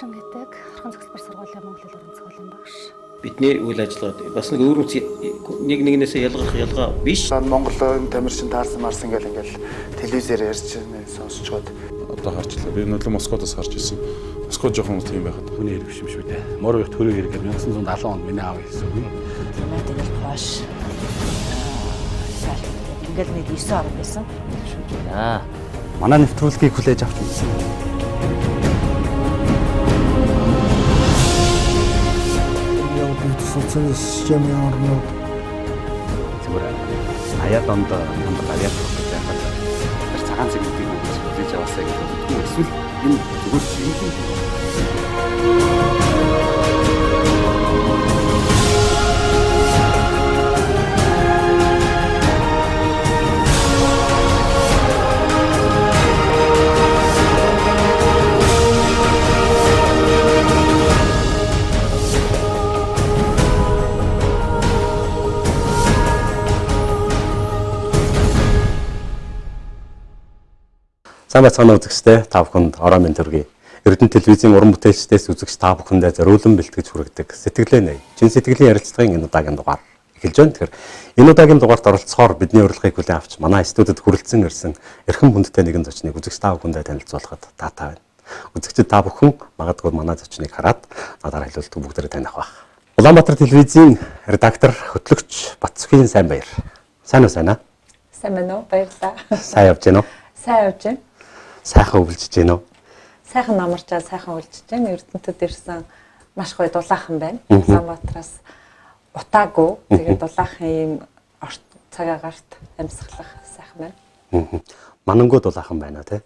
Баяран гэдэг Орхон цогцлбор сургуулийн Монгол хэл уран зохиолын багш. Бидний үйл ажиллагаа бас нэг өөр нэг нэгнээсээ ялгаа биш. Монголын тамирчин таарсан марсан ингээл телевизээр ярьж сонсч чод. Одоо харчлаа. Би нөлөө Москвадаас харж ирсэн. Москва жоохон тийм байхад. Хүний хэрэг биш юм шүү дээ. Морог төрөө хэрэг 1970 онд миний аав хэлсэн үг. Тэгээд хоош. Ингээл нэг 9 орн байсан. Манай нэвтрүүлгийг хүлээж авч үзсэн. Социалист системийн орнууд зүгээр аяад онд намайг аваад гэж байхад тэр цагаан цэгцийг хүлээж аваасаа гэж бодсон. Эсвэл энэ зүгээр шинжлэх Сайн байцгаана үзэгчдээ та бүхэнд ороо минь төргий. Эрдэнэ телевизийн уран бүтээлчдээс үзэгч та бүхэндээ зориулан бэлтгэж хүргэдэг сэтгэлээ нэ. Чин сэтгэлийн ярилцлагын энэ удаагийн дугаар эхэлж байна. Тэгэхээр энэ удаагийн дугаарт оролцохоор бидний урилгыг хүлээн авч манай студид хүрэлцэн ирсэн эрхэм хүндтэй нэгэн зочныг үзэгч та бүхэндээ танилцуулахад таатай байна. Үзэгчид та бүхэн магадгүй манай зочныг хараад надаар хэлүүлдэг бүгдээрээ таних байх. Улаанбаатар телевизийн редактор хөтлөгч Батсүхийн сайн баяр. Сайн уу сайн аа? Сайн байна уу? Баярлалаа. Сайн явж байна уу? Сайн явж байна. Сайхан өвлөж байна уу? Сайхан намарчаа сайхан өвлөж байна. Эрдэнэтэд ирсэн маш гоё дулаахан байна. Улаанбаатараас утаагүй. Тэгээд дулаахан ийм цаг агаарт амьсгалах сайхан байна. Манангуу дулаахан байна тий?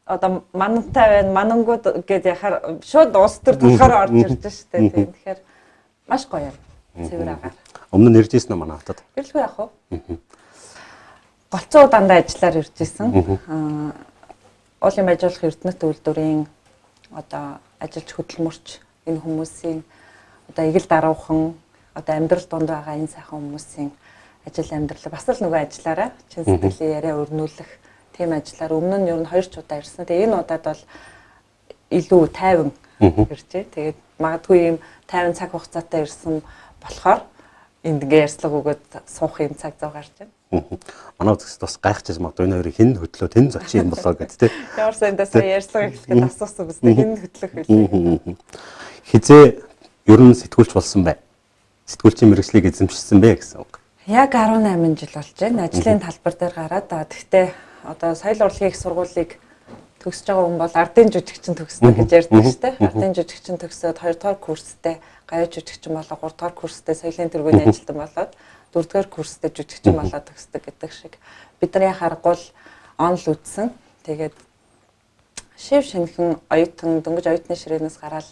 Одоо манантай байна. Манангууд гэдээ яхаар шууд уус төр болохоор орж ирж штэ. Тэгэхээр маш гоё юм. Цэвэр агаар. Өмнө нь ирж ирсэн нь манай хотод. Ирлгүй яах вэ? Голцоо дандаа ажиллаар ирж исэн. Уулын байжуулах Эрдэнэт үйлдвэрийн одоо ажилч хөдөлмөрч энэ хүмүүсийн одоо эгэл даруухан одоо амьдрал донд байгаа энэ сайхан хүмүүсийн ажил амьдрал бас л нөгөө ажиллаараа чин сэтгэлийн яриа өрнүүлэх тийм ажиллаар өмнө нь ер нь 2 ч удаа ирсэн. Тэгээ энэ удаад бол илүү тайван иржээ. Тэгээд магадгүй ийм тайван цаг хугацаатай ирсэн болохоор энд ингээ ярьцлага өгөөд суух юм цаг зав гарч байна. Манай үзэгчд бас гайхчихсан магадгүй энэ хоёрыг хэн хөтлөө тэн зочин юм болоо гэд тээ. Ямар сандаас ярьцлага эхлэхэд асуусан биз дээ хэн хөтлөх вэ? Хизээ ер нь сэтгүүлч болсон бай. Сэтгүүлчийн мэргэжлийг эзэмшсэн бэ гэсэн үг. Яг 18 жил болж байна. Ажлын талбар дээр гараад гэхдээ одоо соёл урлагийн их сургуулийг төгсөж байгаа хүн бол ардын жүжигчин төгснө гэж ярьдаг шүү дээ. Ардын жүжигчин төгсөөд 2 дугаар курстэй гавь жүжигчин болоо 3 дугаар курстэй соёлын тэргүүний ажилтан болоод 4 дугаар курстэй жүжигчин болоод төгсдөг гэдэг шиг бидний харгуул онл үтсэн. Тэгээд шив шинхэн оюутан дөнгөж оюутны ширээнээс гараад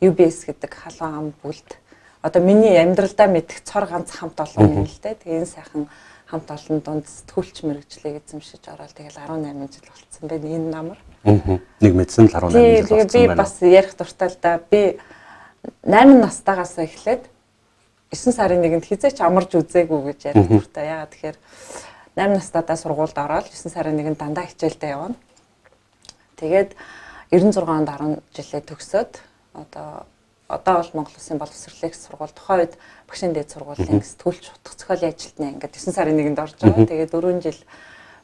UBS гэдэг халуун ам бүлд одоо миний амьдралдаа мэдэх цор ганц хамт олон юм л дээ. Тэгээ энэ сайхан хамт олон донд сэтгүүлч мэргэжлийг эзэмшиж ороод тэгэл 18 жил болцсон байна энэ намар. Нэг мэдсэн л 18 жил болцсон байна. Би бас ярих дуртай л да. Би 8 настайгаас эхлээд 9 сарын 1-нд хизээч амарч үзээгүй гэж ярих дуртай. Яагаад тэгэхээр 8 настайдаа сургуульд ороод 9 сарын 1-нд дандаа хичээлдээ явна. Тэгээд 96 онд 10 жилээ төгсөөд одоо бол Монгол Улсын боловсролын сургууль тухайн үед багшийн дээд сургуулийн сэтгүүлч утга зохиолын ажилтны ангид 9 сарын 1-нд орж байгаа. Тэгээд 4 жил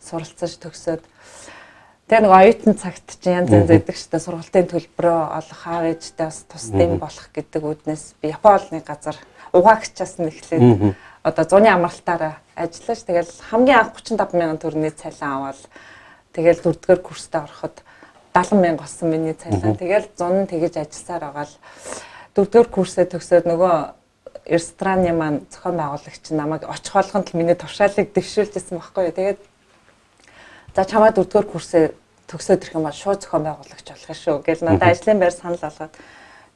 суралцаж төгсөөд тэгээ нэг оюутан цагт чи янз янз байдаг шүү дээ. Сургалтын төлбөрөө олох, аав ээжтэй бас тусдын болох гэдэг үднээс би Японы газар угаагчаас нь эхлээд одоо зуны амралтаараа ажиллаж тэгэл хамгийн анх 35,000 төгрөгийн цалин аваад тэгэл 4-р курстээ ороход 70,000 олсон миний цалин. Тэгэл зун тэгэж ажилласаар байгаа л 4-р курсээ төгсөөд нөгөө рестораны маань зохион байгуулагч намайг очих болгонд л миний туршаалыг дэвшүүлжсэн байхгүй юу. Тэгээд за чамаа 4-р курсээ төгсөөд ирэх юм бол шууд зохион байгуулагч болох шүү гэж надад ажлын байр санал болгоод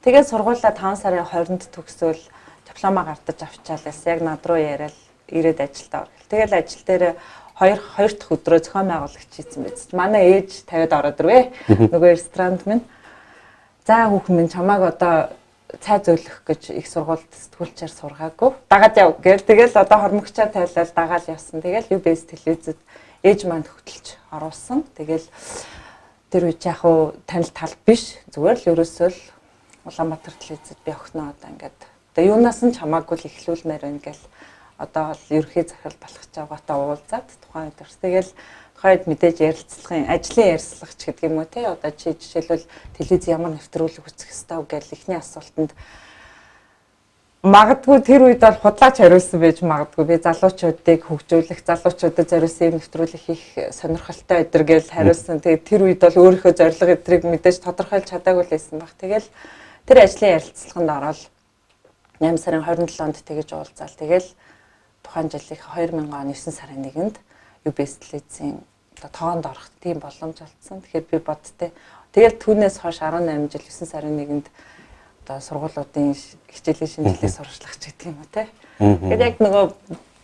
тэгээд сургуулаа 5 сарын 20-нд төгсөөл дипломаа гардаж авчаалаас яг над руу яриад ирээд ажилдаа орох. Тэгэл ажил дээр хоёр дахь өдрөө зохион байгуулагч хийсэн биз. Манай ээж тавиад ороод ирвэ. Нөгөө ресторанд минь. За хүүхэн минь чамааг одоо цай зөөлөх гэж их сургуульд сэтгүүлчээр сургаагүй. Дагаад яв гээл. Тэгэл одоо хормогчоо тайлал дагаад явсан. Тэгэл UBS телевизэд ээж маань хөтөлж оруулсан. Тэгэл тэр үеч яг уу танил тал биш. Зүгээр л ерөөсөө л Улаанбаатар телевизэд би охиноо одоо ингээд одоо юунаас нь чамаагүй л эхлүүлмээр байна гэл одоо л ерхий захирал болох ч байгаатай уулзаад тухайн үед тэгэл тухайд мэдээж ярилцлагын ажлын ярилцлагч гэдэг юм уу те одоо чи жишээлбэл телевиз ямар нэвтрүүлэг үзэх ёстой гэл ихний асуултанд магадгүй тэр үед бол худлаач хариулсан байж магадгүй би залуучуудыг хөгжүүлэх залуучуудад зориулсан юм нэвтрүүлэг хийх сонирхолтой өдр гэж хариулсан. Тэгээд тэр үед бол өөрийнхөө зорилго өдрийг мэдээж тодорхойлж чадаагүй л байсан баг. Тэгэл тэр ажлын ярилцлаганд ороод 8 сарын 27-нд тэгэж уулзаал. Тэгэл тухайн жилийн 2000 оны 9 сарын 1-нд UBS телевизийн одоо тоонд орох тийм боломж олдсон. Тэгэхээр би бодтой. Тэгэл түүнээс хойш 18 жил 9 сарын 1-нд сургуулиудын хичээлийн шинжилгээ сурвалжлагч гэдэг юм уу те. Тэгээд яг нөгөө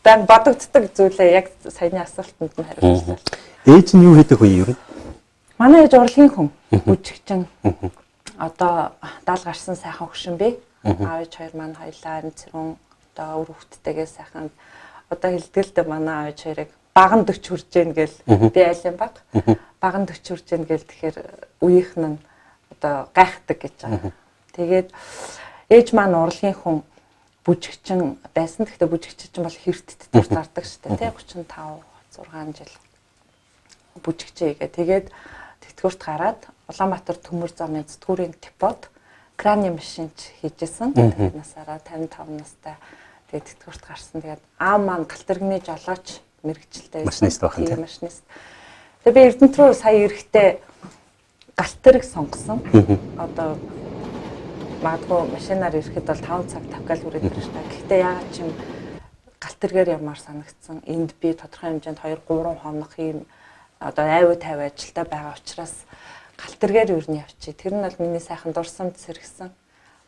байн бодогддог зүйлээ яг саяны асуултанд нь хариулсан. Ээж нь юу хийдэг вэ ер нь? Манай ээж урлагийн хүн, бүжигчин. Одоо 70 гарсан сайхан хөгшин би. Аав ээж хоёр маань хоёлаа цэрүүн одоо өр хүүхдтэйгээ сайхан одоо хэлдэгэлдэ манай аав ээж хоёрыг баган 40 хүрж гэн гэл би айлын баг. Баган 40 хүрж гэн гэл тэгэхээр үеийнх нь одоо гайхдаг гэж байгаа. Тэгээд ээж маань урлагийн хүн бүжигчин байсан. Гэхдээ бүжигчин бол хэртт дээр зардаг шүү дээ. 35 6 жил бүжигчээгээ. Тэгээд тэтгэврт гараад Улаанбаатар төмөр замын зүтгүүрийн депот краны машинч хийжсэн. Насаараа 55 настай. Тэгээд тэтгэврт гарсан. Тэгээд аав маань галтэргний жолооч мэрэгчлээ. Машинист байх нь тийм. Машинист. Тэгээд би Эрдэнэт рүү сая ирэхдээ галтэрэг сонгосон. Одоо магадгүй машинаар ирэхэд бол 5 цаг тавкал хүрээд ирж байна. Гэхдээ яагаад ч юм галтэргээр ямаар санагдсан. Энд би тодорхой хэмжээнд 2-3 хоног ийм одоо айвуу тайваа ажилдаа байгаа учраас галтэргээр юу нь явчих. Тэр нь бол миний сайхан дурсамж сэргсэн.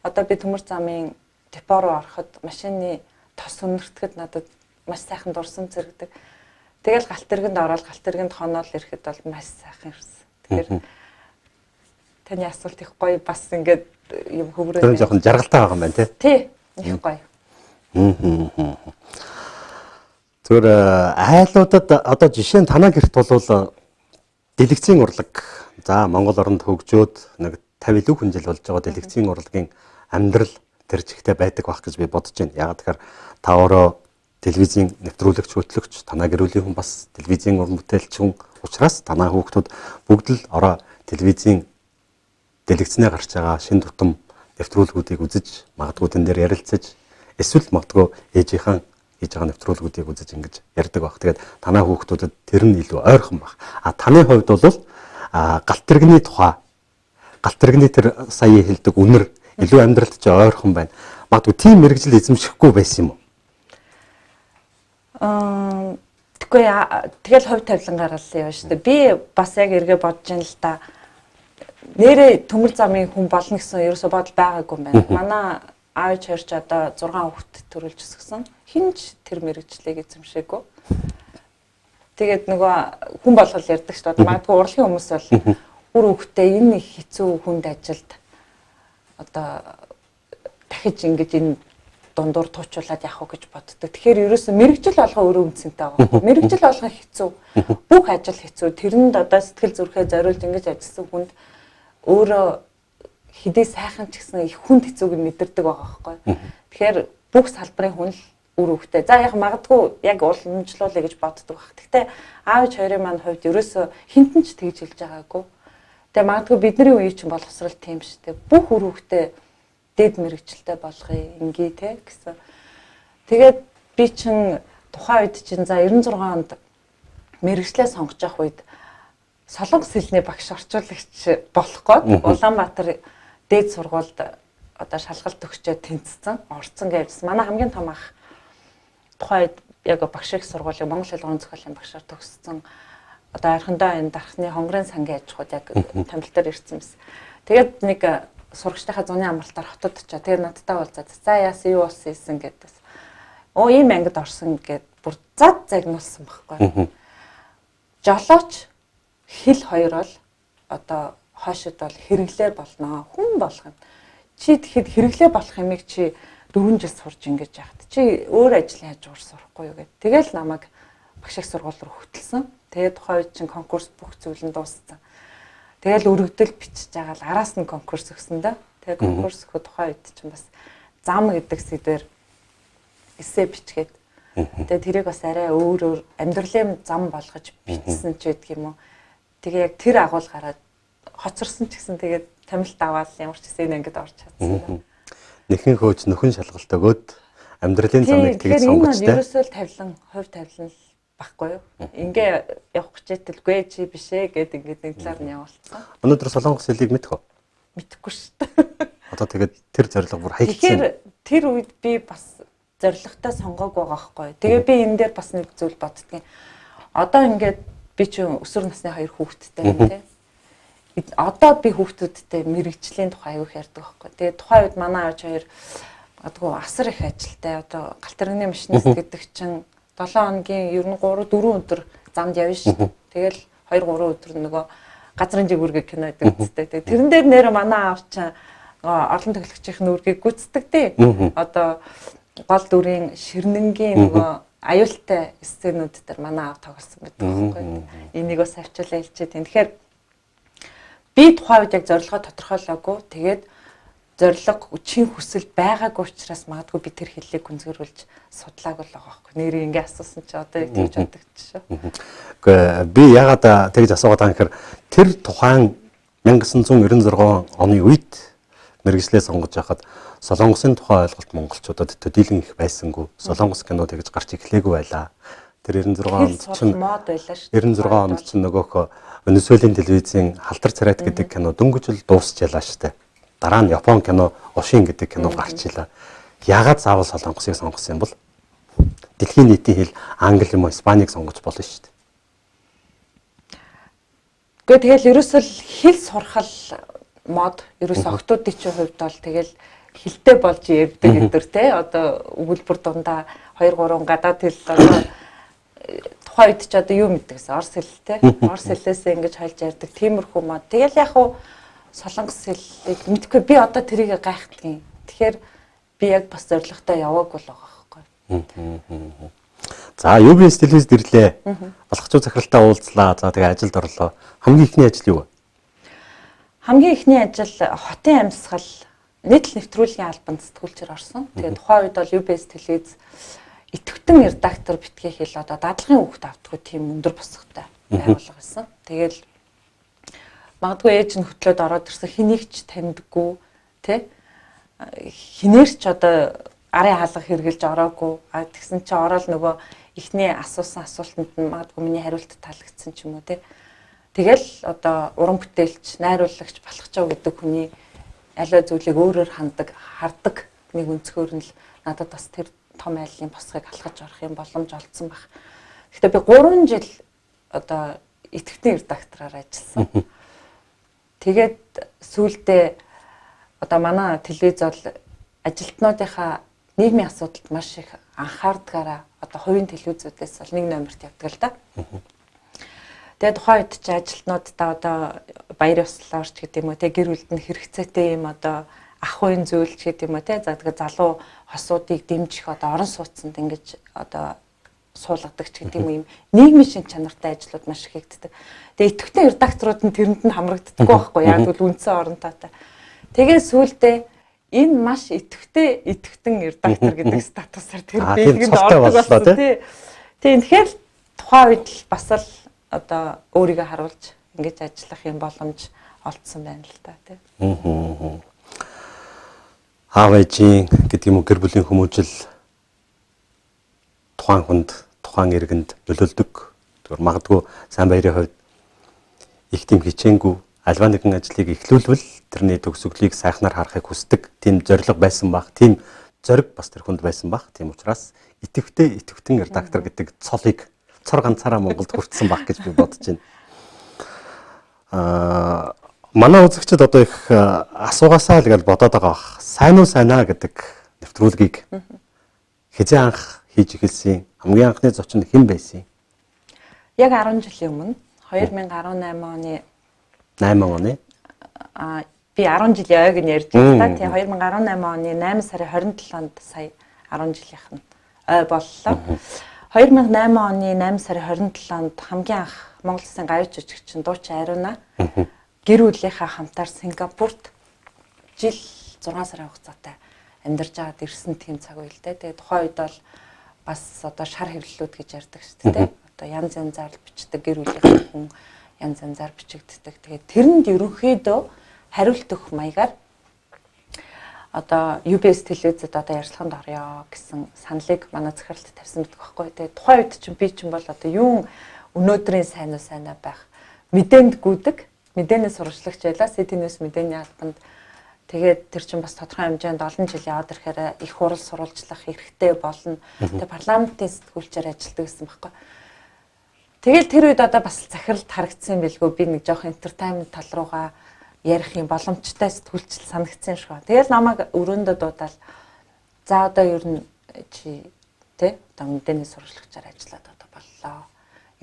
Одоо би төмөр замын депо руу ороход машины тос өнөртгöd надад маш сайхан дурсамж сэргдэг. Тэгэл галтэргэнд ороод галтэргэнд хоноол ирэхэд бол маш сайхан ирсэн. Тэгэхээр таны асуулт их гоё бас ингээд юм хөврөө. Тэр жоохон жаргалтай байгаа юм байна тий. Тий. Их гоё. Тэр айлуудад одоо жишээ нь танаа гэрт бол дэлгэцийн урлаг. За Монгол оронд хөгжөөд нэг 50 илүү хүн жил болж байгаа дэлгэцийн урлагийн амьдрал тэр чигтээ байдаг байх гэж би бодож байна. Яагаад тэгэхээр та өөрөө телевизийн нэвтрүүлэгч хөтлөгч, танаа гэрүүлийн хүн бас телевизийн уран бүтээлч хүн учраас танаа хүүхдүүд бүгд л ороо телевизийн дэлгэцнээ гарч байгаа шин тутам нэвтрүүлгүүдийг үзэж, магадгүй тэн дээр ярилцаж, эсвэл магадгүй ээжийнхэн хийж байгаа нэвтрүүлгүүдийг үзэж ингэж ярьдаг баг. Тэгээд танаа хүүхдүүдэд тэр нь илүү ойрхон баг. Таны хувьд бол галтэргэний тухай, галтэргэний тэр сая хэлдэг үнэр илүү амьдралд ч ойрхон байна. Магадгүй тийм мэрэгжил эзэмшихгүй байсан юм уу? Тэгэхгүй тэгэл хувь тавилангаар л яваа шүү дээ. Би бас яг эргээ бодож ин л та нэрээ төмөр замын хүн болно гэсэн ерөөсөө бодол байгаагүй юм байна. Манай аав чирч одоо 6 хүүхэд төрүүлж өсгсөн. Хинч тэр мэрэгчлийг эзэмшээгүй. Тэгээд нөгөө хүн болгол ярьдаг шүү дээ. Магадгүй урлагийн хүмүүс бол үр хүүхдээ энэ их хэцүү хүнд ажилд одоо дахиж ингэж энэ дундуур туучуулаад явах уу гэж боддог. Тэгэхээр ерөөсөө мэрэгжил болгоо өөрөө үнцэнтэй байгаа. Мэрэгжил болгоо хэцүү. Бүх ажил хэцүү. Тэрэнд одоо сэтгэл зүрхээ зориулж ингэж ажилласан хүнд өөрөө хэдий сайхан ч гэсэн их хүнд хэцүүг мэдэрдэг байгаа байхгүй. Тэгэхээр бүх салбарын хүн л үр хөвгтэй. За яг магадгүй яг уламжлуулъя гэж боддог баг. Гэхдээ аав хоёрын маань хувьд ерөөсөө хинтэн ч тэгж хэлж байгаагүй. Тэгээ магадгүй бидний үеийн чинь боловсрал тийм шүү дээ. Бүх үр хөвгтэй дэд мэрэгчлээ болгоё ингээ те гэсэн. Тэгээд би чинь тухайн үед чинь за 96 онд мэрэгчлээ сонгож явах үед Солонгос хэлний багш орчуулагч болох гээд Улаанбаатар дээд сургуульд одоо шалгалт өгчөөд тэнцсэн, орцсон гэжсэн. Манай хамгийн том ах тухайн үед яг багш их сургуулийн Монгол хэл уран зохиолын багшаар төгссөн. Одоо ойрхондоо энэ дархны хонгорын сангийн аж ахуйд яг тамил дээр ирсэн юмс. Тэгээд нэг сурагчдынхаа зуны амралтаар хотод очоо. Тэгээд надтай уулзаад за яасан юу болсон ийсэн гэдээс. Оо ийм ангид орсон гэд бүр зад загнуулсан байхгүй. Жолооч хэл хоёр бол одоо хойшид бол хэрэглээ болно. Хүн болгоно. Чи тэгэхэд хэрэглээ болох юмыг чи 4 жил сурж ингэж яахад чи өөр ажлын хажуугаар сурахгүй юу гэд. Тэгэл намайг багш их сургууль руу хөтөлсөн. Тэгээд тухайн үед чинь конкурс бүх зүйл нь дууссан. Тэгэл өргөдөл бичиж байгаа л араас нь конкурс өгсөн да. Тэгээ конкурс өгөх тухайн үед чинь бас зам гэдэг сэдвээр эссе бичгээд тэгээ тэрийг бас арай өөр амьдралын зам болгож бичсэн ч гэдэг юм уу. Тэгээ яг тэр агуулгаараа хоцорсон ч гэсэн тэгээд тамилт аваад ямар ч гэсэн ингэж орж чадсан. Нэхэн хөөж нөхөн шалгалт өгөөд амьдралын замыг тэгж сонгож тэ. Ерөөсөө л тавилан, хувь тавилан л баггүй юу. Ингээ явах гэж хэлгүй чи бишээ гэдэг ингээд нэг талаар нь явуулсан. Өнөөдөр Солонгос хэлийг мэдэх үү? Мэдхгүй шүү дээ. Одоо тэгээд тэр зорилго бүр хаягдсан. Тэгэхээр тэр үед би бас зорилготой сонгоог байгаа хгүй. Тэгээ би энэ дээр бас нэг зүйл боддгийн. Одоо ингээд би чи өсвөр насны 2 хүүхэдтэй юм тий. Одоо би хүүхдүүдтэй мэрэгжлийн тухай аяух ярьдаг байхгүй. Тэгээ тухайн үед манай аав хоёр адгүй асар их ажилтай. Одоо галтэрэгний машинист гэдэг чинь 7 хоногийн ер нь 3 4 өдөр замд явна шүү. Тэгэл 2 3 өдөр нөгөө газрын жигүүргээ кино гэдэг үстэй. Тэрэн дээр нэр манай аав чинь орлон тоглогчийн үргийг гүйцэтгэв тий. Одоо гол дүрийн ширнэнгийн нөгөө аюултай сценүүд дээр манай аав тоглосон байдаг байхгүй. Энийг бас авчилаа хэлчихэд. Тэгэхээр би тухайн үед яг зорилгоо тодорхойлоогүй. Тэгээд зорилго үчийн хүсэл байгаагүй учраас магадгүй би тэр хэллийг гүнзгийрүүлж судлаагүй л байгаа байхгүй. Нэрийг ингэ асуусан чи одоо яг тэгж бодогдчихшээ. Гэхдээ би ягаад тэгж асуугаад байгаа гэхээр тэр тухайн 1996 оны үед мэргэжлээ сонгож байхад Солонгосын тухай ойлголт монголчуудад төдийлөн их байсангүй. Солонгос кино тэгж гарч эхлээгүй байлаа. Тэр 96 онд чинь мод байлаа шүү. 96 онд чинь нөгөөх Венесуэлийн телевизийн Халдар царайт гэдэг кино дөнгөж л дуусч ялаа штэ. Дараа нь Япон кино Ошин гэдэг кино гарч илаа. Ягаад заавал Солонгосыг сонгосон юм бол? Дэлхийн нийтийн хэл англи юм уу, испанийг сонгож болно штэ. Гэхдээ тэгэл ерөөсөө хэл сурхал мод ерөөсөө охтуудын чинь хувьд бол тэгэл хилтэй болж ярьдаг гэдэр те одоо өгүүлбэр дундаа 2 3 гадаад хэл одоо тухайн үед ч одоо юу мэддэгсэн орс хэл те орс хэлээсээ ингэж хайлж ярьдаг тиймэрхүү мод тэгэл яг хуу солонгос хэлийг мэдгүй би одоо тэрийг гайхдгийн тэгэхээр би яг бас зоригтой яваагүй л байгаа байхгүй. За UBS телевизэд ирлээ. Балхачуу захиралтай уулзлаа. За тэгээ ажилд орлоо. Хамгийн ихний ажил юу вэ? Хамгийн ихний ажил хотын амьсгал нийтлэл нэвтрүүлгийн албанд сэтгүүлчээр орсон. Тэгээд тухайн үед бол UBS телевиз идэвхтэн редактор битгий хэл одоо дадлагын хүүхд автгүй тийм өндөр босготой байгууллага байсан. Тэгэл магадгүй ээж нь хөтлөөд ороод ирсэн хэнийг ч таньдаггүй тий хинээр ч одоо арын хаалга хэрглэж ороогүй тэгсэн чи ороод нөгөө ихний асуусан асуултанд нь магадгүй миний хариулт таалагдсан ч юм уу тий тэгэл одоо уран бүтээлч найруулагч Балхачуу гэдэг хүний аливаа зүйлийг өөрөөр хардаг нэг өнцгөр нь л надад бас тэр том айлын босгыг алхаж орох юм боломж олдсон баг. Гэхдээ би 3 жил одоо идэвхтэн редактораар ажилласан. Тэгээд сүүлдээ одоо манай телевиз бол ажилтнуудынхаа нийгмийн асуудалд маш их анхаардгаараа одоо хувийн телевизүүдээс бол 1 номерт явдаг л да. Тэгээд тухайн үед чи ажилтнуудаа одоо баяр ёслолоорч гэдэг юм уу те гэр бүлд нь хэрэгцээтэй юм одоо ах уйн зүйл ч гэдэг юм уу те за тэгээд залуу хосуудыг дэмжих одоо орон сууцнд ингэж одоо суулгадаг ч гэдэг юм нийгмийн шин чанартай ажлууд маш их хийгддэг. Тэгээд идэвхтэн редакторууд нь тэрэнд нь хамрагддаг байхгүй яг л үндсэн оронтойтой. Тэгээд сүүлдээ энэ маш идэвхтэн редактор гэдэг статусаар тэр бэлгэнд ордог болсон тий. Тэгэхээр тухайн үед л бас л одоо өөрийгөө харуулж ингэж ажиллах юм боломж олдсон байна л та тий. Аав ээжийн гэдэг юм уу гэр бүлийн хүмүүжил тухайн хүнд тухайн иргэнд нөлөөлдөг. Тэгвэр магадгүй сайн баярын хувьд их тийм хичээнгүй альва нэгэн ажлыг эхлүүлвэл тэрний төгсгөлийг сайхнаар харахыг хүсдэг тийм зориг байсан баг. Тийм зориг бас тэр хүнд байсан баг. Тийм учраас идэвхтэн редактор гэдэг цолыг цор ганцаараа Монголд хүртсэн баг гэж би бодож байна. Манай үзэгчид одоо их асуугаасаа л гэж бодоод байгаа бах. Сайн уу сайнаа гэдэг нэвтрүүлгийг хизээ анх хийж эхэлсэн. Хамгийн анхны зочин хэн байсан? Яг 10 жилийн өмнө 2018 оны 8 оны би 10 жилийн ойг нь ярьж байна. Тийм 2018 оны 8 сарын 27-нд сая 10 жилийнх нь ой боллоо. 2008 оны 8 сарын 27-нд хамгийн анх Монгол Улсын гавьч жүжигчин Дуучин Ариуна гэр бүлийнхаа хамтаар Сингапурт жил 6 сарын хугацаатай амьдарч байгаад ирсэн тийм цаг үе л дээ. Тэгээ тухайн үед бол бас одоо шар хэвлэлүүд гэж ярьдаг шүү дээ. Одоо янз янзаар бичдэг гэр бүлийн хүн янз янзаар бичигддэг. Тэгээ тэрэнд ерөнхийдөө хариулт өгөх маягаар одоо UBS телевизэд одоо ярилцлаганд орё гэсэн саналыг манай захиралд тавьсан байдаг байхгүй. Тэгээ тухайн үед чинь би чинь бол одоо юун өнөөдрийн сайн уу сайнаа байх мэдээнд гүдэг, мэдээнээс сурвалжлагч байлаа, CT-нээс мэдээний албанд тэгээд тэр чинь бас тодорхой хэмжээнд олон жил яваад ирэхээр их хурал сурвалжлах хэрэгтэй болно. Тэгээд парламентын сэтгүүлчээр ажилладаг гэсэн байхгүй. Тэгэл тэр үед одоо бас захиралд харагдсан билгүй би нэг жоох entertainment тал руугаа ярих юм боломжтой сэтгүүлчл санагдсан шүү. Тэгэл намайг өрөөндөө дуудаал за одоо ер нь чи тэ одоо мэдээний сурвалжлагчаар ажиллаад одоо боллоо.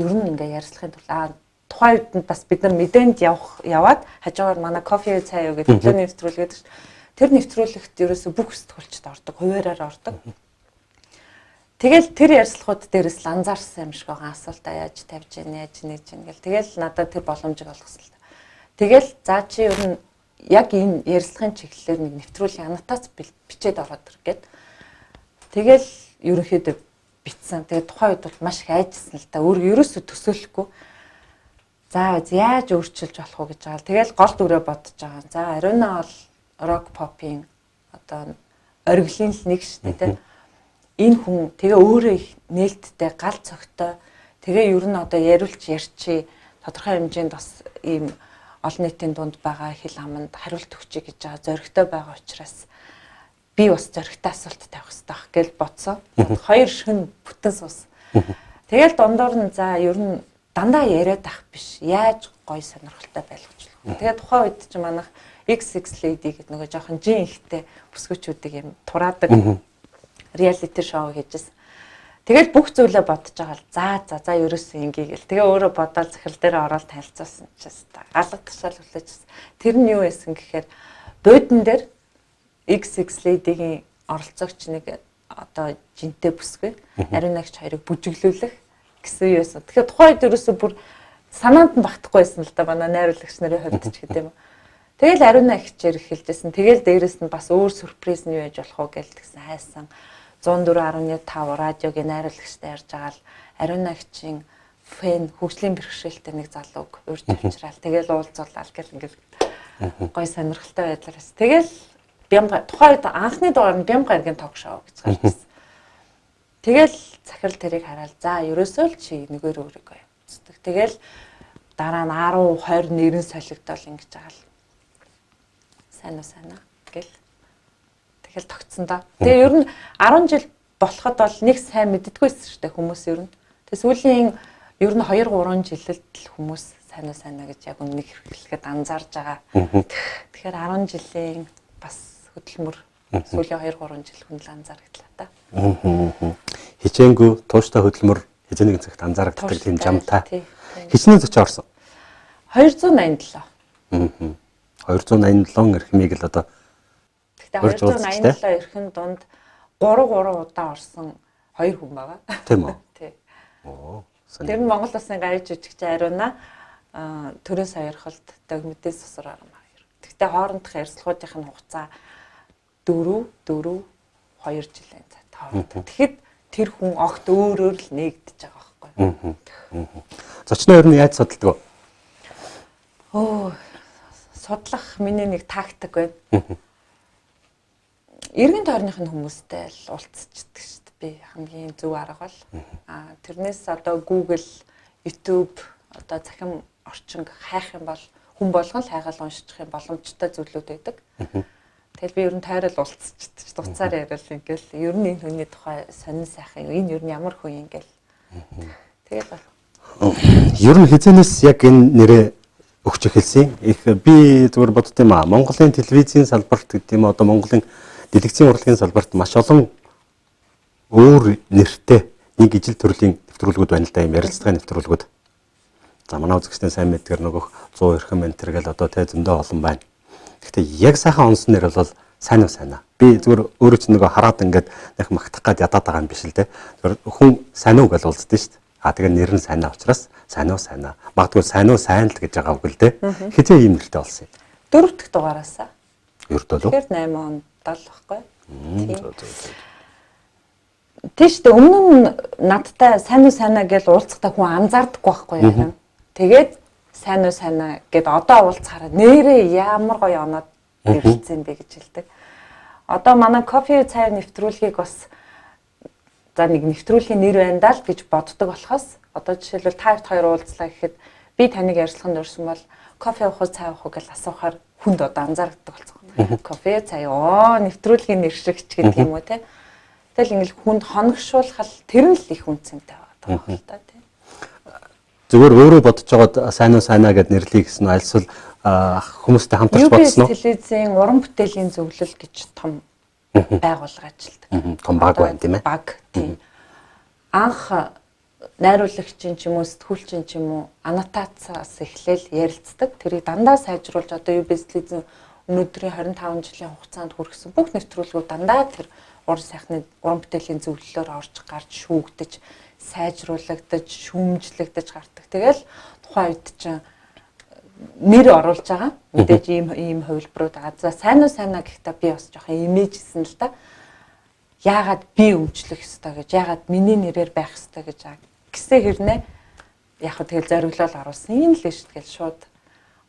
Ер нь ингээ ярилцлагын тулд тухайн үед бас бид нар мэдээнд яваад хажуугаар манай кофе цай юу гэдэг төлөө нэвтрүүлгээд шүү. Тэр нэвтрүүлэгт ерөөсө бүх сэтгүүлчд ордог, хуваараар ордог. Тэгэл тэр ярилцлагууд дээрээс л анзаарсан юм шиг байгаа асуултаа яаж тавьж яана, яаж нээж яана гэл. Тэгэл надад тэр боломжийг олгосон л. Тэгэл за чи ер нь яг энэ ярилцлагын чиглэлээр нэг нэвтрүүлгийн аннотац бичээд ороод ир гэд. Тэгэл ерөнхийдөө битсэн. Тэгээ тухайн үед бол маш их айжсан л да. Ерөөсө төсөөлөхгүй. За яаж өөрчилж болох уу гэж байгаа. Тэгэл гол дүрээ бодож байгаа. За Ариуна бол рок попын одоо ориглын л нэг шүү дээ. Энэ хүн тэгээ өөрөө их нээлттэй гал цогтой. Тэгээ ер нь одоо яриулж ярьчи тодорхой хэмжээнд бас ийм олон нийтийн дунд байгаа хэл аманд хариулт өгчий гэж байгаа зоригтой байгаа учраас би бас зоригтой асуулт тавих хэрэгтэй байх гэж бодсон. Хоёр шин бүтэн сус. Тэгэл дундуур нь за ер нь дандаа яриад ах биш. Яаж гоё сонирхолтой байлгачлах. Тэгээ тухайн үед чи манайх XX Lady гэдэг нөгөө жоохон жин ихтэй бүсгүүчүүдийг юм тураадаг реалити шоу хийжсэн. Тэгэл бүх зүйлээ бодож байгаа л за ерөөсөө ингээгээл. Тэгээ өөрөө бодоод захирал дээр ороод танилцуулсан чээс та. Алга тушаал хүлээжсэн. Тэр нь юу байсан гэхээр буудан дээр XX Lady-гийн оролцогч нэг одоо жинтэй бүсгүй Ариунагч хоёрыг бүжиглүүлэх гэсэн юу байсан. Тэгэхээр тухайн үед ерөөсөө бүр санаанд нь багтахгүйсэн л да манай найруулагч нарын хувьд ч гэдэм. Тэгэл Ариунагчээр эхэлжсэн. Тэгэл дээрэс нь бас өөр сюрприз нь юу яж болох вэ гэсэн хайсан. 104.5 радиогийн найруулагчтай ярьж байгаа л Ариунагчийн фэн хөгжлийн бэрхшээлтэй нэг залууг урьд авчраал. Тэгэл уулзуулаад гэл ингээд гой сонирхолтой байдлаас. Тэгэл тухайн үед анхны дугаар нь Бямгаргийн ток шоу гэж гарсан. Тэгэл захирал тэрийг хараад за ерөөсөө л чи нэгээр өөрийгөө үздэг. Тэгэл дараа нь 10 20 нэрэн солигдол ингэж байгаа л сайн уу гэл тэгэл тогтсон да. Тэгээ ер нь 10 жил болоход бол нэг сайн мэддэггүйсэн шүү дээ хүмүүс ер нь. Тэгээ сүүлийн ер нь 2 3 жилд л хүмүүс сайн уу гэж яг үннийг хэрэглэхэд анзаарж байгаа. Тэгэхээр 10 жилийн бас хөдөлмөр сүүлийн 2 3 жил хүн л анзаарагдлаа та. Хичээнгүй тууштай хөдөлмөр хизээ нэгэн цагт анзаарагддаг тийм жамтай. Хичнээн зоч орсон. 287. 287 эрхмийг л одоо 287 эрхэн дунд 3 удаа орсон 2 хүн байгаа. Тийм үү? Тий. Оо. Тэр нь Монгол Улсын гавьж жижигч Ариуна төрийн сойрхолд догмдын сусраар маяр. Тэгтээ хоорондох ярилцлагуудын хугацаа 4 2 жилийн цай тоордог. Тэгэхэд тэр хүн огт өөрөөр л нээгдэж байгаа байхгүй. Зочноо ер нь яаж судалдаг вэ? Судлах миний нэг тактик байна. Иргэн тойрныхын хүмүүстэй л уулзчихдаг шүү дээ. Би хамгийн зөв арга бол тэрнээс одоо Google, YouTube одоо захим орчинг хайх юм бол хүн болгон л хайгаал уншчих юм боломжтой зүйлүүд байдаг. Тэгэл би ер нь тойрол уулзчихдаг. Дуцаар яриад ингээл ер нь энэ хүний тухай сонин сайхан энэ ер нь ямар хүн ингээл. Тэгэл ер нь хизэнээс яг энэ нэрээ өгч эхэлсэн. Би зүгээр бодд юм аа. Монголын телевизийн салбарт гэдэг юм одоо Монголын дэлгэцийн урлагийн салбарт маш олон өөр нэртэй нэг ижил төрлийн нэвтрүүлгүүд байна л да, юм ярилцлагын нэвтрүүлгүүд. За манай үзэгчдэн сайн мэдгээр нөгөөх 100 эрхэм ментер гэл одоо тэ зөндөө олон байна. Гэхдээ яг сайхан онсон нэр бол сайн уу сайнаа. Би зүгээр өөрөө ч нөгөө хараад ингээд нэг магтах гад ядаад байгаа юм биш л дээ. Зүгээр хүн сайн уу гэж уулздаг шүү дээ. Тэгээ нэр нь сайнаа учраас сайн уу сайнаа. Магадгүй сайн уу сайн л гэж байгаа үг л дээ. Хизээ ийм нэртэй болсон юм. 4 дахь дугаараасаа. Ердөө л. Тэгэхээр 8 онд л баггүй. Тийштэй өмнө нь надтай сайн уу сайнаа гэж уулзахтаа хүн анзаардаггүй байхгүй яа. Тэгээд сайн уу сайнаа гэд одоо уулзахаараа нэрээ ямар гоё оноод ирэлцсэн бэ гэж хэлдэг. Одоо манай кофе цай нэвтрүүлгийг бас за нэг нэвтрүүлгийн нэр байна даа л гэж боддог болохоос одоо жишээлбэл та хоёр уулзлаа гэхэд би таныг ярьслаханд өрсөн бол кофе уух уу цай уух уу гэж асуухаар хүнд одоо анзаардаг болсон. Кофе цай нэвтрүүлгийн нэр шиг ч гэдэг юм уу те. Тэгэл ингээл хүнд хоногшуулхал тэр нь л их үнцэнтэй байгаа л та тийм. Зүгээр өөрөө бодож байгаад сайн уу сайнаа гэд нэрлэе гэсэн нь альсвал хүмүүстэй хамтарч бодсон уу? Телевизийн уран бүтээлийн зөвлөл гэж том байгууллага ажилладаг. Том баг байна тийм ээ. Баг тийм. Анх найруулагчийн ч юм уу сэтгүүлчин ч юм уу аннотациас эхлээл ярилцдаг. Тэрийг дандаа сайжруулж одоо UBS телевизэн өнөөдрийн 25 жилийн хугацаанд хүргэсэн бүх нэвтрүүлгүүд дандаа тэр уран сайхны уран бүтээлийн зөвлөлөөр орж гарч шүүгдэж сайжруулагдаж шүүмжлэгдэж гардаг. Тэгэл тухайн үед чинь нэр оруулж байгаа. Мэдээж ийм хувилбарууд байгаа. За сайн уу сайнаа гэхдээ би бас жоохон имижсэн л да. Яагаад би өмчлөх ёстой гэж, яагаад миний нэрээр байх ёстой гэж гисэн хэрнээ яг хөө тэгэл зориглол оруулсан. Ийм л шүү дээ шууд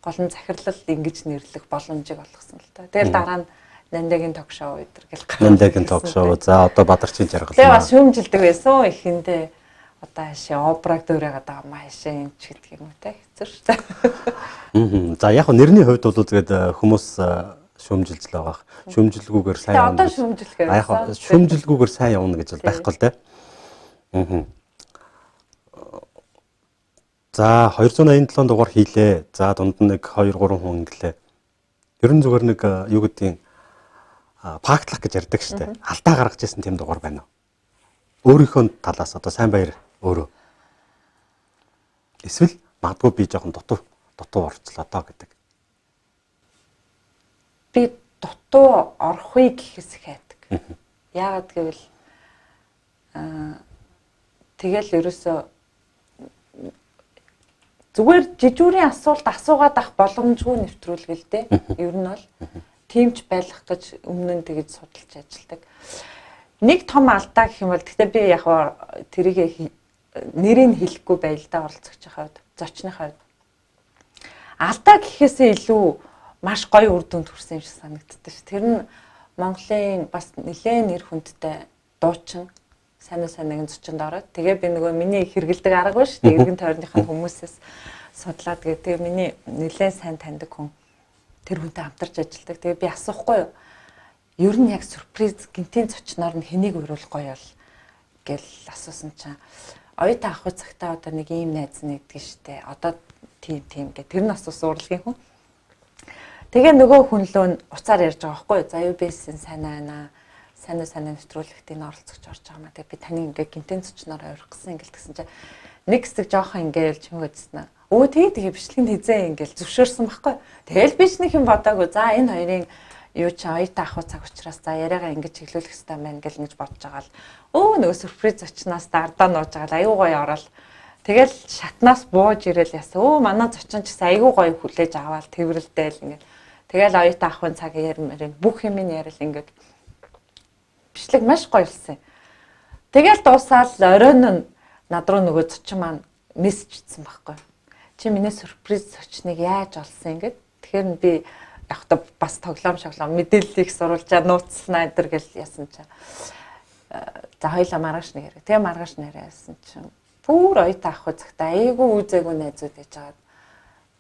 гол нь захирлал ингэж нэрлэх боломжийг олгосон л да. Тэгэл дараа нь Нандагийн ток шоу өдр гэл гарсан. Нандагийн ток шоу. За одоо Бадарчин жаргал. Тэгээ бас шүүмжилдэг байсан ихэндээ одоо хашаа опраг дөрөөгээд байгаа маашаа юм ч гэдэг юм уу те хэцүү шүү дээ. За яг нэрний хувьд бол тэгээд хүмүүс шүүмжилж л байгаа. Шүүмжилгүүгээр сайн явна. Одоо шүүмжилгээ. Яг шүүмжилгүүгээр сайн явна гэж бол байхгүй л те. За 287 дугаар хийлээ. За дунд нь нэг 2 3 хүн инглээ. Ер нь зүгээр нэг юу гэдгийг фактлах гэж ярьдаг штэ. Алдаа гаргаж ирсэн тийм дугаар байна уу? Өөрийнхөө талаас одоо сайн баяр өөрөө. Эсвэл магадгүй би жоохон дутуу орцлоо доо гэдэг. Би дутуу орохыг гэхээс хайдаг. Яагаад гэвэл тэгэл ерөөсөө зүгээр жижүүрийн асуулт асуугаад ах боломжгүй нэвтрүүлгэл дээ. Ер нь бол тиймч байх гэж өмнө нь тэгж судалж ажилладаг. Нэг том алдаа гэх юм бол гэхдээ би яг тэрийг нэрийг хэлэхгүй байлдаа оролцогчийн хувьд, зочны хувьд. Алдаа гэхээсээ илүү маш гоё үр дүнд хүрсэн юм шиг санагддаг ш. Тэр нь Монголын бас нэлээд нэр хүндтэй дуучин сайн нэг зочинд ороод тэгээ би нөгөө миний хэрэгэлдэг арга биш тэгээ эргэн тойрныхын хүмүүсээс судлаад тэгээ миний нэлээд сайн таньдаг хүн тэр хүнтэй хамтарч ажилладаг. Тэгээ би асуухгүй юу. Ер нь яг сюрприз гинтийн зочноор нь хэнийг уриулах гоё бол гэл асуусан чинь оюутан ах цагтаа одоо нэг ийм найз нэгдэг штэ. Одоо тийм гэ тэр нь асуусан урлагийн хүн. Тэгээ нөгөө хүн лөө уцаар ярьж байгаа байхгүй юу. За UBS-ийн сайн байна. Сайн нэвтрүүлэгт энэ оролцогч орж байгаа маа. Тэгээ би таны ингээ гинтийн зочноор авирах гэсэн ингээл чинь нэг хэсэг жоохон ингээл чимгээдсэн. Өө тэгээ бичлэгэнд хизээ ингээл зөвшөөрсөн байхгүй. Тэгэл би ч нэг юм бодоагүй. За энэ хоёрын юу ч оюутан ах цаг учраас за яриагаа ингэж чиглүүлэх хэрэгтэй байна гэл ингэж бодож байгаа л өө нөгөө сюрприз зочноос дардаа нууж байгаа л аюу гоё орол. Тэгэл шатнаас бууж ирэл ясаа. Өө манай зочин ч гэсэн аюу гоё хүлээж аваад тэрвэрлдээл ингээд. Тэгэл оюутан ахын цаг ярмаар бүх юм ярил ингээд бичлэг маш гоё болсон. Тэгэл дуусаал оройн нь над руу нөгөө зочин маань мессежсэн байхгүй. Чи миний сюрприз зочныг яаж олсон ингээд. Тэгэхээр би яг та бас тоглоом мэдээллийг сурвалжаа нууцлаа энэ гэл ясан чи. За хоёлаа маргааш нэг хэрэг. Тэгээ маргааш нэрээ ясан чинь бүр оюутан ах цагтаа айгүй үзээгүй найзууд гэж жагаад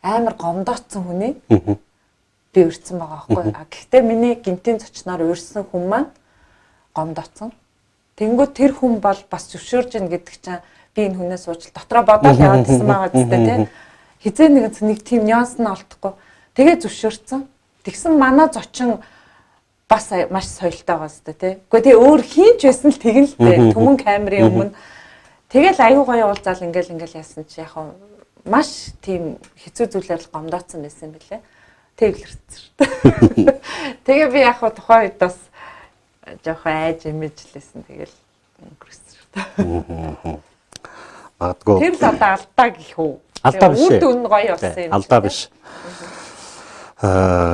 амар гомдооцсон хүнээ би урьдсан байгаа байхгүй. Гэхдээ миний гинтийн зочноор урьдсан хүн маань гомдооцсон. Тэнгүү тэр хүн бол бас зөвшөөрж ийн гэдэг чинь би энэ хүнээс уучлал дотроо бодоод яваад гэсэн байгаа зүтэй тийм. Хизээ нэг тийм нюанс нь олдохгүй. Тэгээ зөвшөөрсөн. Тэгсэн манай зочин бас маш соёлтой байгаа зү тий. Гэхдээ тий өөр хин ч байсан л тэгэн л дээ. Түмэн камерын өмнө. Тэгэл аюу гоё уулзаал ингээл яасан чи яг маш тийм хэцүү зүйлээр л гомдооцсон байсан юм билэ. Тэглэрсэн шүү дээ. Тэгээ би яг тухайн үед бас жоохон айж имижлээсэн тэгэл өнгөрсөн шүү дээ. Магадгүй Тэр л одоо алдаа гэх үү? Алдаа биш ээ. Үр дүн гоё болсон юм. алдаа биш.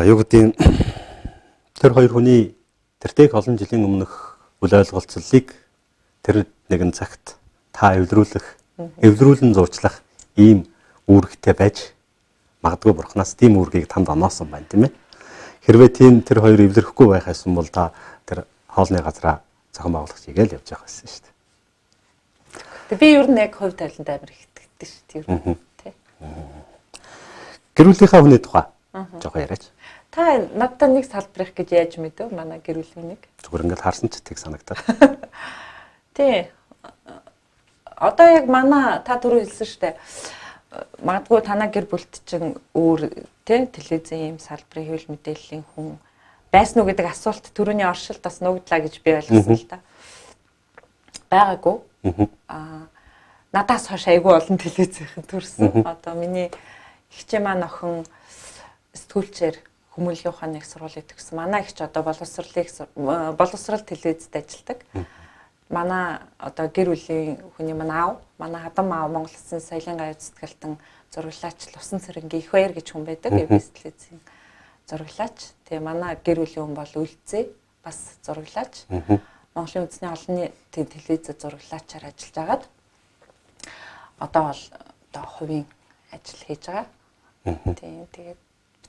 Юу гэдгийг тэр хоёр хүний тэртег олон жилийн өмнөх үл ойлголцлыг тэр нэгэн цагт та эвлэрүүлэн зурчлах ийм үүрэгтэй байж магадгүй бурхнаас тийм үүргийг танд оноосон байна тийм ээ. Хэрвээ тийм тэр хоёр эвлэрэхгүй байх байсан бол та тэр хоолны газараа зохион байгуулагч игээл явж явах байсан шүү дээ. Би ер нь яг хувь тавиланд амар их итгэдэг шүү дээ. Ер нь тий. Гэр бүлийнхаа хүний тухай жоохон яриач. Та надад нэг салбарх гэж яаж мэдв? Манай гэр бүлийн нэг. Зүгээр ингээд харсан ч тийг санагдаад. Тий. Одоо яг манай та түрүү хэлсэн шүү дээ. Магадгүй танаа гэр бүлт чинь өөр тий телевизийн юм салбарын хэвлэл мэдээллийн хүн байсан уу гэдэг асуулт түрүүний оршилд бас нуугдлаа гэж би ойлгосон л та. Байгаагүй. Надаас хойш айгүй олон телевизийнхэн төрсөн. Одоо миний эгчээ маань охин сэтгүүлчээр хүмүүнлэгийн ухааны их сургуулийг төгссөн. Манай эгч одоо боловсрал телевизэд ажилладаг. Манай одоо гэр бүлийн хүний манай аав, манай хадам аав Монгол Улсын соёлын гавь зүтгэлтэн зураглаач Лусан цэрэнгийн их баяр гэж хүн байдаг. ЭБС телевизийн зураглаач. Тэгээ манай гэр бүлийн хүн бол Үлзээ бас зураглаач. Монголын үндэсний олонний телевизэд зураглаачаар ажиллаж агаад одоо бол одоо хувийн ажил хийж байгаа. Тийм тэгээд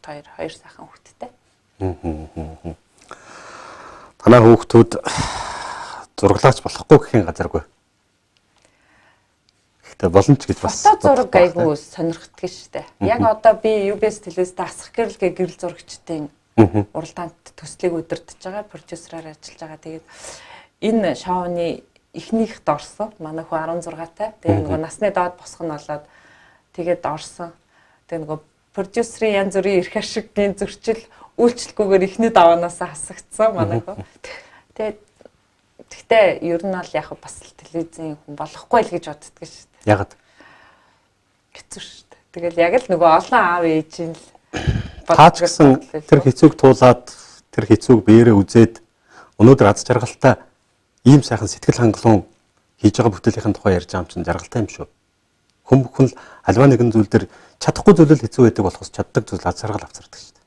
хоёр сайхан хүүхэдтэй. Танай хүүхдүүд зураглаач болохгүй гэхийн газаргүй. Гэхдээ боломж гэж бас фото зураг айгүй сонирхдаг шүү дээ. Яг одоо би UBS телевизэд асах гэрэлгээ гэрэл зурагчдын уралдаанд төслийг удирдах байгаа, продюсераар ажиллаж байгаа. Тэгээд энэ шоуны эхнийхд орсон. Манай хүү 16-тай. Тэгээд нөгөө насны доод босох нь болоод тэгээд орсон. Тэгээд нөгөө продюсерийн янз бүрийн эрх ашигын зөрчил үйлчлэлгүйгээр эхний даваанаас хасагдсан манай хүү. Тэгтээ ер нь бол яг бас телевизийн хүн болохгүй л гэж боддөг шүү дээ. Ягд. Хэцүү шүү дээ. Тэгэл яг л нөгөө олон аав ээжийн л таач гэсэн тэр хэцүүг туулаад тэр хэцүүг биеэрээ үзээд өнөөдөр аз жаргалтай ийм сайхан сэтгэл хангалуун хийж байгаа бүтээлийнхэн тухай ярьж байгаа юм чинь жаргалтай юм шүү. Хүн бүхэн л альва нэгэн зүйл дээр чадахгүй зүйл л хэцүү байдаг болохоос чаддаг зүйл аз жаргал авчирдаг шүү дээ.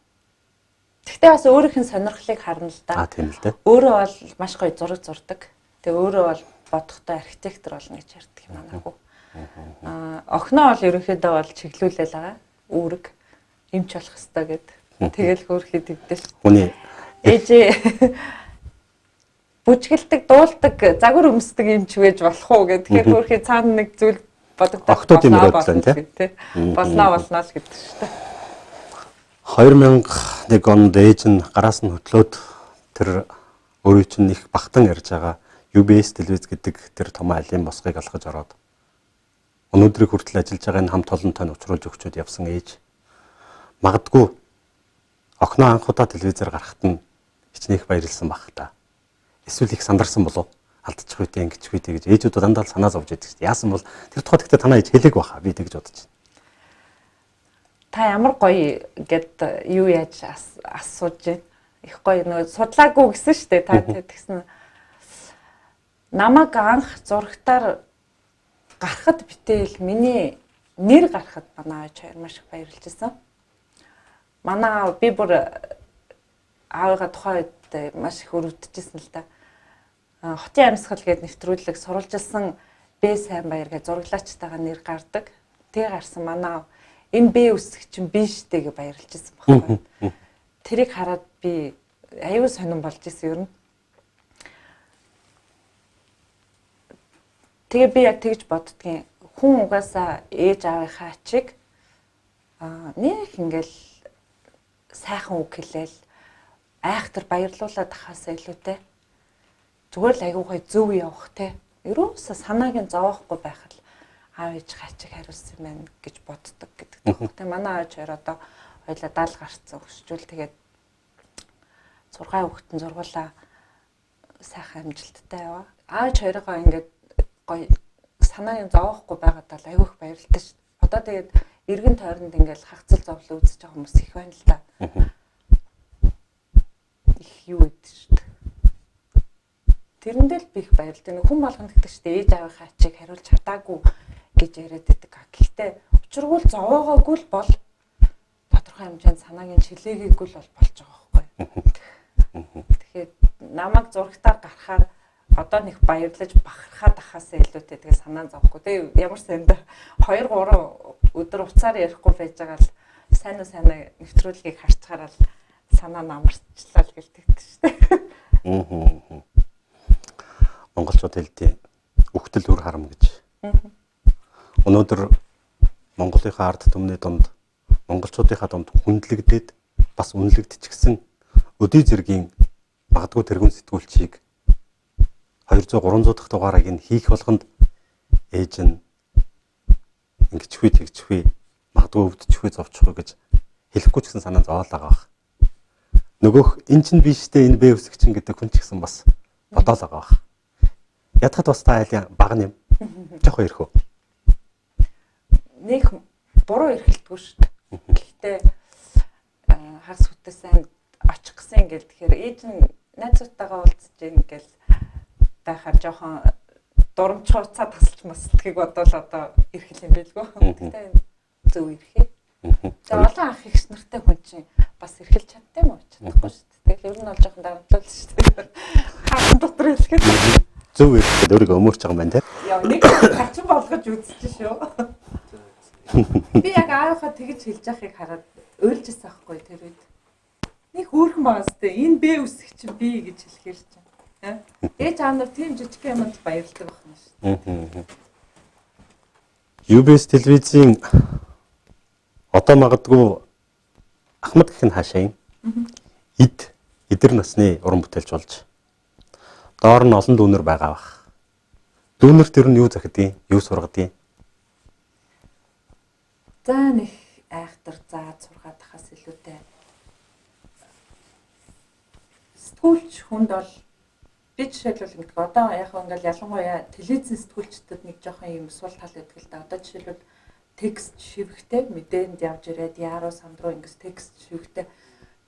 Гэхдээ бас өөрийнх нь сонирхлыг харна л да. Тийм л дээ. Өөрөө бол маш гоё зураг зурдаг. Тэгээ өөрөө бол бодохдоо архитектор болно гэж ярьдаг юм аа хүү. Охиноо бол ерөнхийдөө бол чиглүүлэл байгаа. Үүрэг эмч болох хэвээр гэд. Тэгэл хөөрхий тэгдэж. Хүний ээжээ бүжгэлдэг, дуулдаг, загвар өмсдөг эмч байж болох уу гэд. Тэгэхээр хөөрхий цаана нэг зүйл бодогдох болно тий. Болно л гэдэг шүү дээ. 2001 онд ээж нь гараас нь хөтлөөд тэр өөрийн чинь их багтан ярьж байгаа UBS телевиз гэдэг тэр том айлын босгыг алхаж ороод өнөөдрийг хүртэл ажиллаж байгаа энэ хамт олонтой уулзруулж өгчөөд явсан ээж магадгүй охиноо анх удаа телевизээр гарахад нь хичнээн баярлсан баг та. Эсвэл их сандарсан болов алдчих үедээ ингэчих үедээ гэж ээжүүд дандаа санаа зовж байдаг шүү дээ. Яасан бол тэр тухайд ихтэй танаа ээж хэлээг баха би тэгж бодож байна. Та ямар гоё гэд юу яаж асууж байна. Их гоё нөгөө судлаагүй гэсэн шүү дээ. Та тэгсэн намайг анх зурагтаар гарахад битэл миний нэр гарахад манай аав хоёр маш их баярлж байсан. Манай би бүр аавыгаа тухайд маш их өрөвдөжсэн л да. Хотын амьсгал гээд нэвтрүүлэг сурвалжилсан Б сайн баяр гэж зураглаачтайгаа нэр гардаг. Тэгээ гарсан манай энэ Б үсэг чинь би штэ гэж баярлж байсан байхгүй. Тэрийг хараад би аюу сонирн болж исэн ер нь. Тэгээ би яг тэгж боддгийн хүн угаасаа ээж аавынхаа ачиг нэг ингээл сайхан үг хэлээл айхтар баярлуулаад ахаасаа илүүтэй зүгээр л аюу гой зөв явах те. Ерөөсө санааг нь зовоохгүй байхад аав ээж хачиг хариулсан байна гэж боддог гэдэг тохиолдол. Тэгээ манай аав хоёр одоо хоёлаа 70 гарцсан өсчүүл тэгээд 6 хүүхдэн зургуулаа сайхан амжилттай яваа. Аав хоёроо ингээд гоё санааг нь зовоохгүй байгаад л аюу их баярлалтай шүү дээ. Одоо тэгээд эргэн тойронд ингээд хагцал зовлон үзэж байгаа хүмүүс их байна л да. Их юу гэдэг шүү дээ. Тэрэндээ л би их баярлалтай. Хүн болгонд гэдэг шүү дээ ээж аавынхаа ачиг хариулж чадаагүй гэж яриад байдаг. Гэхдээ учиргуул зовоогоогүй л бол тодорхой хэмжээнд санаагийн шилээгээгүй л болж байгаа байхгүй. Тэгэхээр намайг зурагтаар гарахаар одоо нэг баярлаж бахархаад ахаасаа илүүтэй тэгээ санаа зовхгүй. Тэгээ ямар санд 2 3 өдөр уцаар ярихгүй байж байгаа л сайн нэвтрүүлгийг харцгаараа л санаа намарчлаа л гэлдэг шүү дээ. Монголчууд хэлдэг үхтэл үр харам гэж. Өнөөдөр Монголынхаа ард түмний дунд монголчуудынхаа дунд хүндлэгдээд бас үнэлэгдчихсэн өдий зэргийн магадгүй тэргүүн сэтгүүлчийг 200 300 дахь дугаарыг нь хийх болгонд ээж нь ингэчгүй тэгчгүй магадгүй өвдчихгүй зовчихгүй гэж хэлэхгүй ч гэсэн санаа зовоол байгаа баг. Нөгөөх эн чинь биштэй энэ бэ үсгчин гэдэг хүн ч гэсэн бас бодоол байгаа баг. Ядахад бас та айлын баг юм. Жохоо ирэх үү? Нэг буруу эрхэлдэггүй шүү дээ. Гэхдээ харс хүтээ сайн очих гэсэн ингээл тэгэхээр ээж нь найзуудтайгаа уулзж ингээл байхаар жоохон дурамчгүй цаа тасалж масдгийг бодвол одоо эрхэл юм байлгүй. Гэхдээ зөв эрхээ. Тэгээ олон ах их нартай хүн чинь бас эрхэлж чаддаг юм уу? Чадахгүй шүү дээ. Тэгэл ер нь бол жоохон дарамтлал шүү дээ. Хаан дотор хэлэхэд Зөв эрхлээд өөрийгөө өмөрч байгаа юм байна те. яа нэг хачин болгож үзчих шүү. Би яг аавынхаа тэгж хэлж байгааг хараад ойлжсэн байхгүй тэр үед. Нэг хөөрхөн байгаас тээ энэ бэ үсэх чинь би гэж хэлэхээр чинь. Ээж аав нар тийм жижиг юмд баярлдаг байна шүү. UBS телевизийн одоо магадгүй Ахмад гэх нь хаашаа юм. Эдэр насны уран бүтээлч болж доор нь олон дүүнер байгаа бах. Дүүнер тэр нь юу захидیں, юу сургадیں? За нэг айхтар заад сургаад тахаас илүүтэй сэтгүүлч хүнд бол би жишээлбэл ингэдэг одоо яг ингээл ялангуяа телевизийн сэтгүүлчдэд нэг жоохон юм сул тал байдаг л да. Одоо жишээлбэл текст шивхтэй мэдээнд явж ирээд яаруу санд руу ингээс текст шивхтэй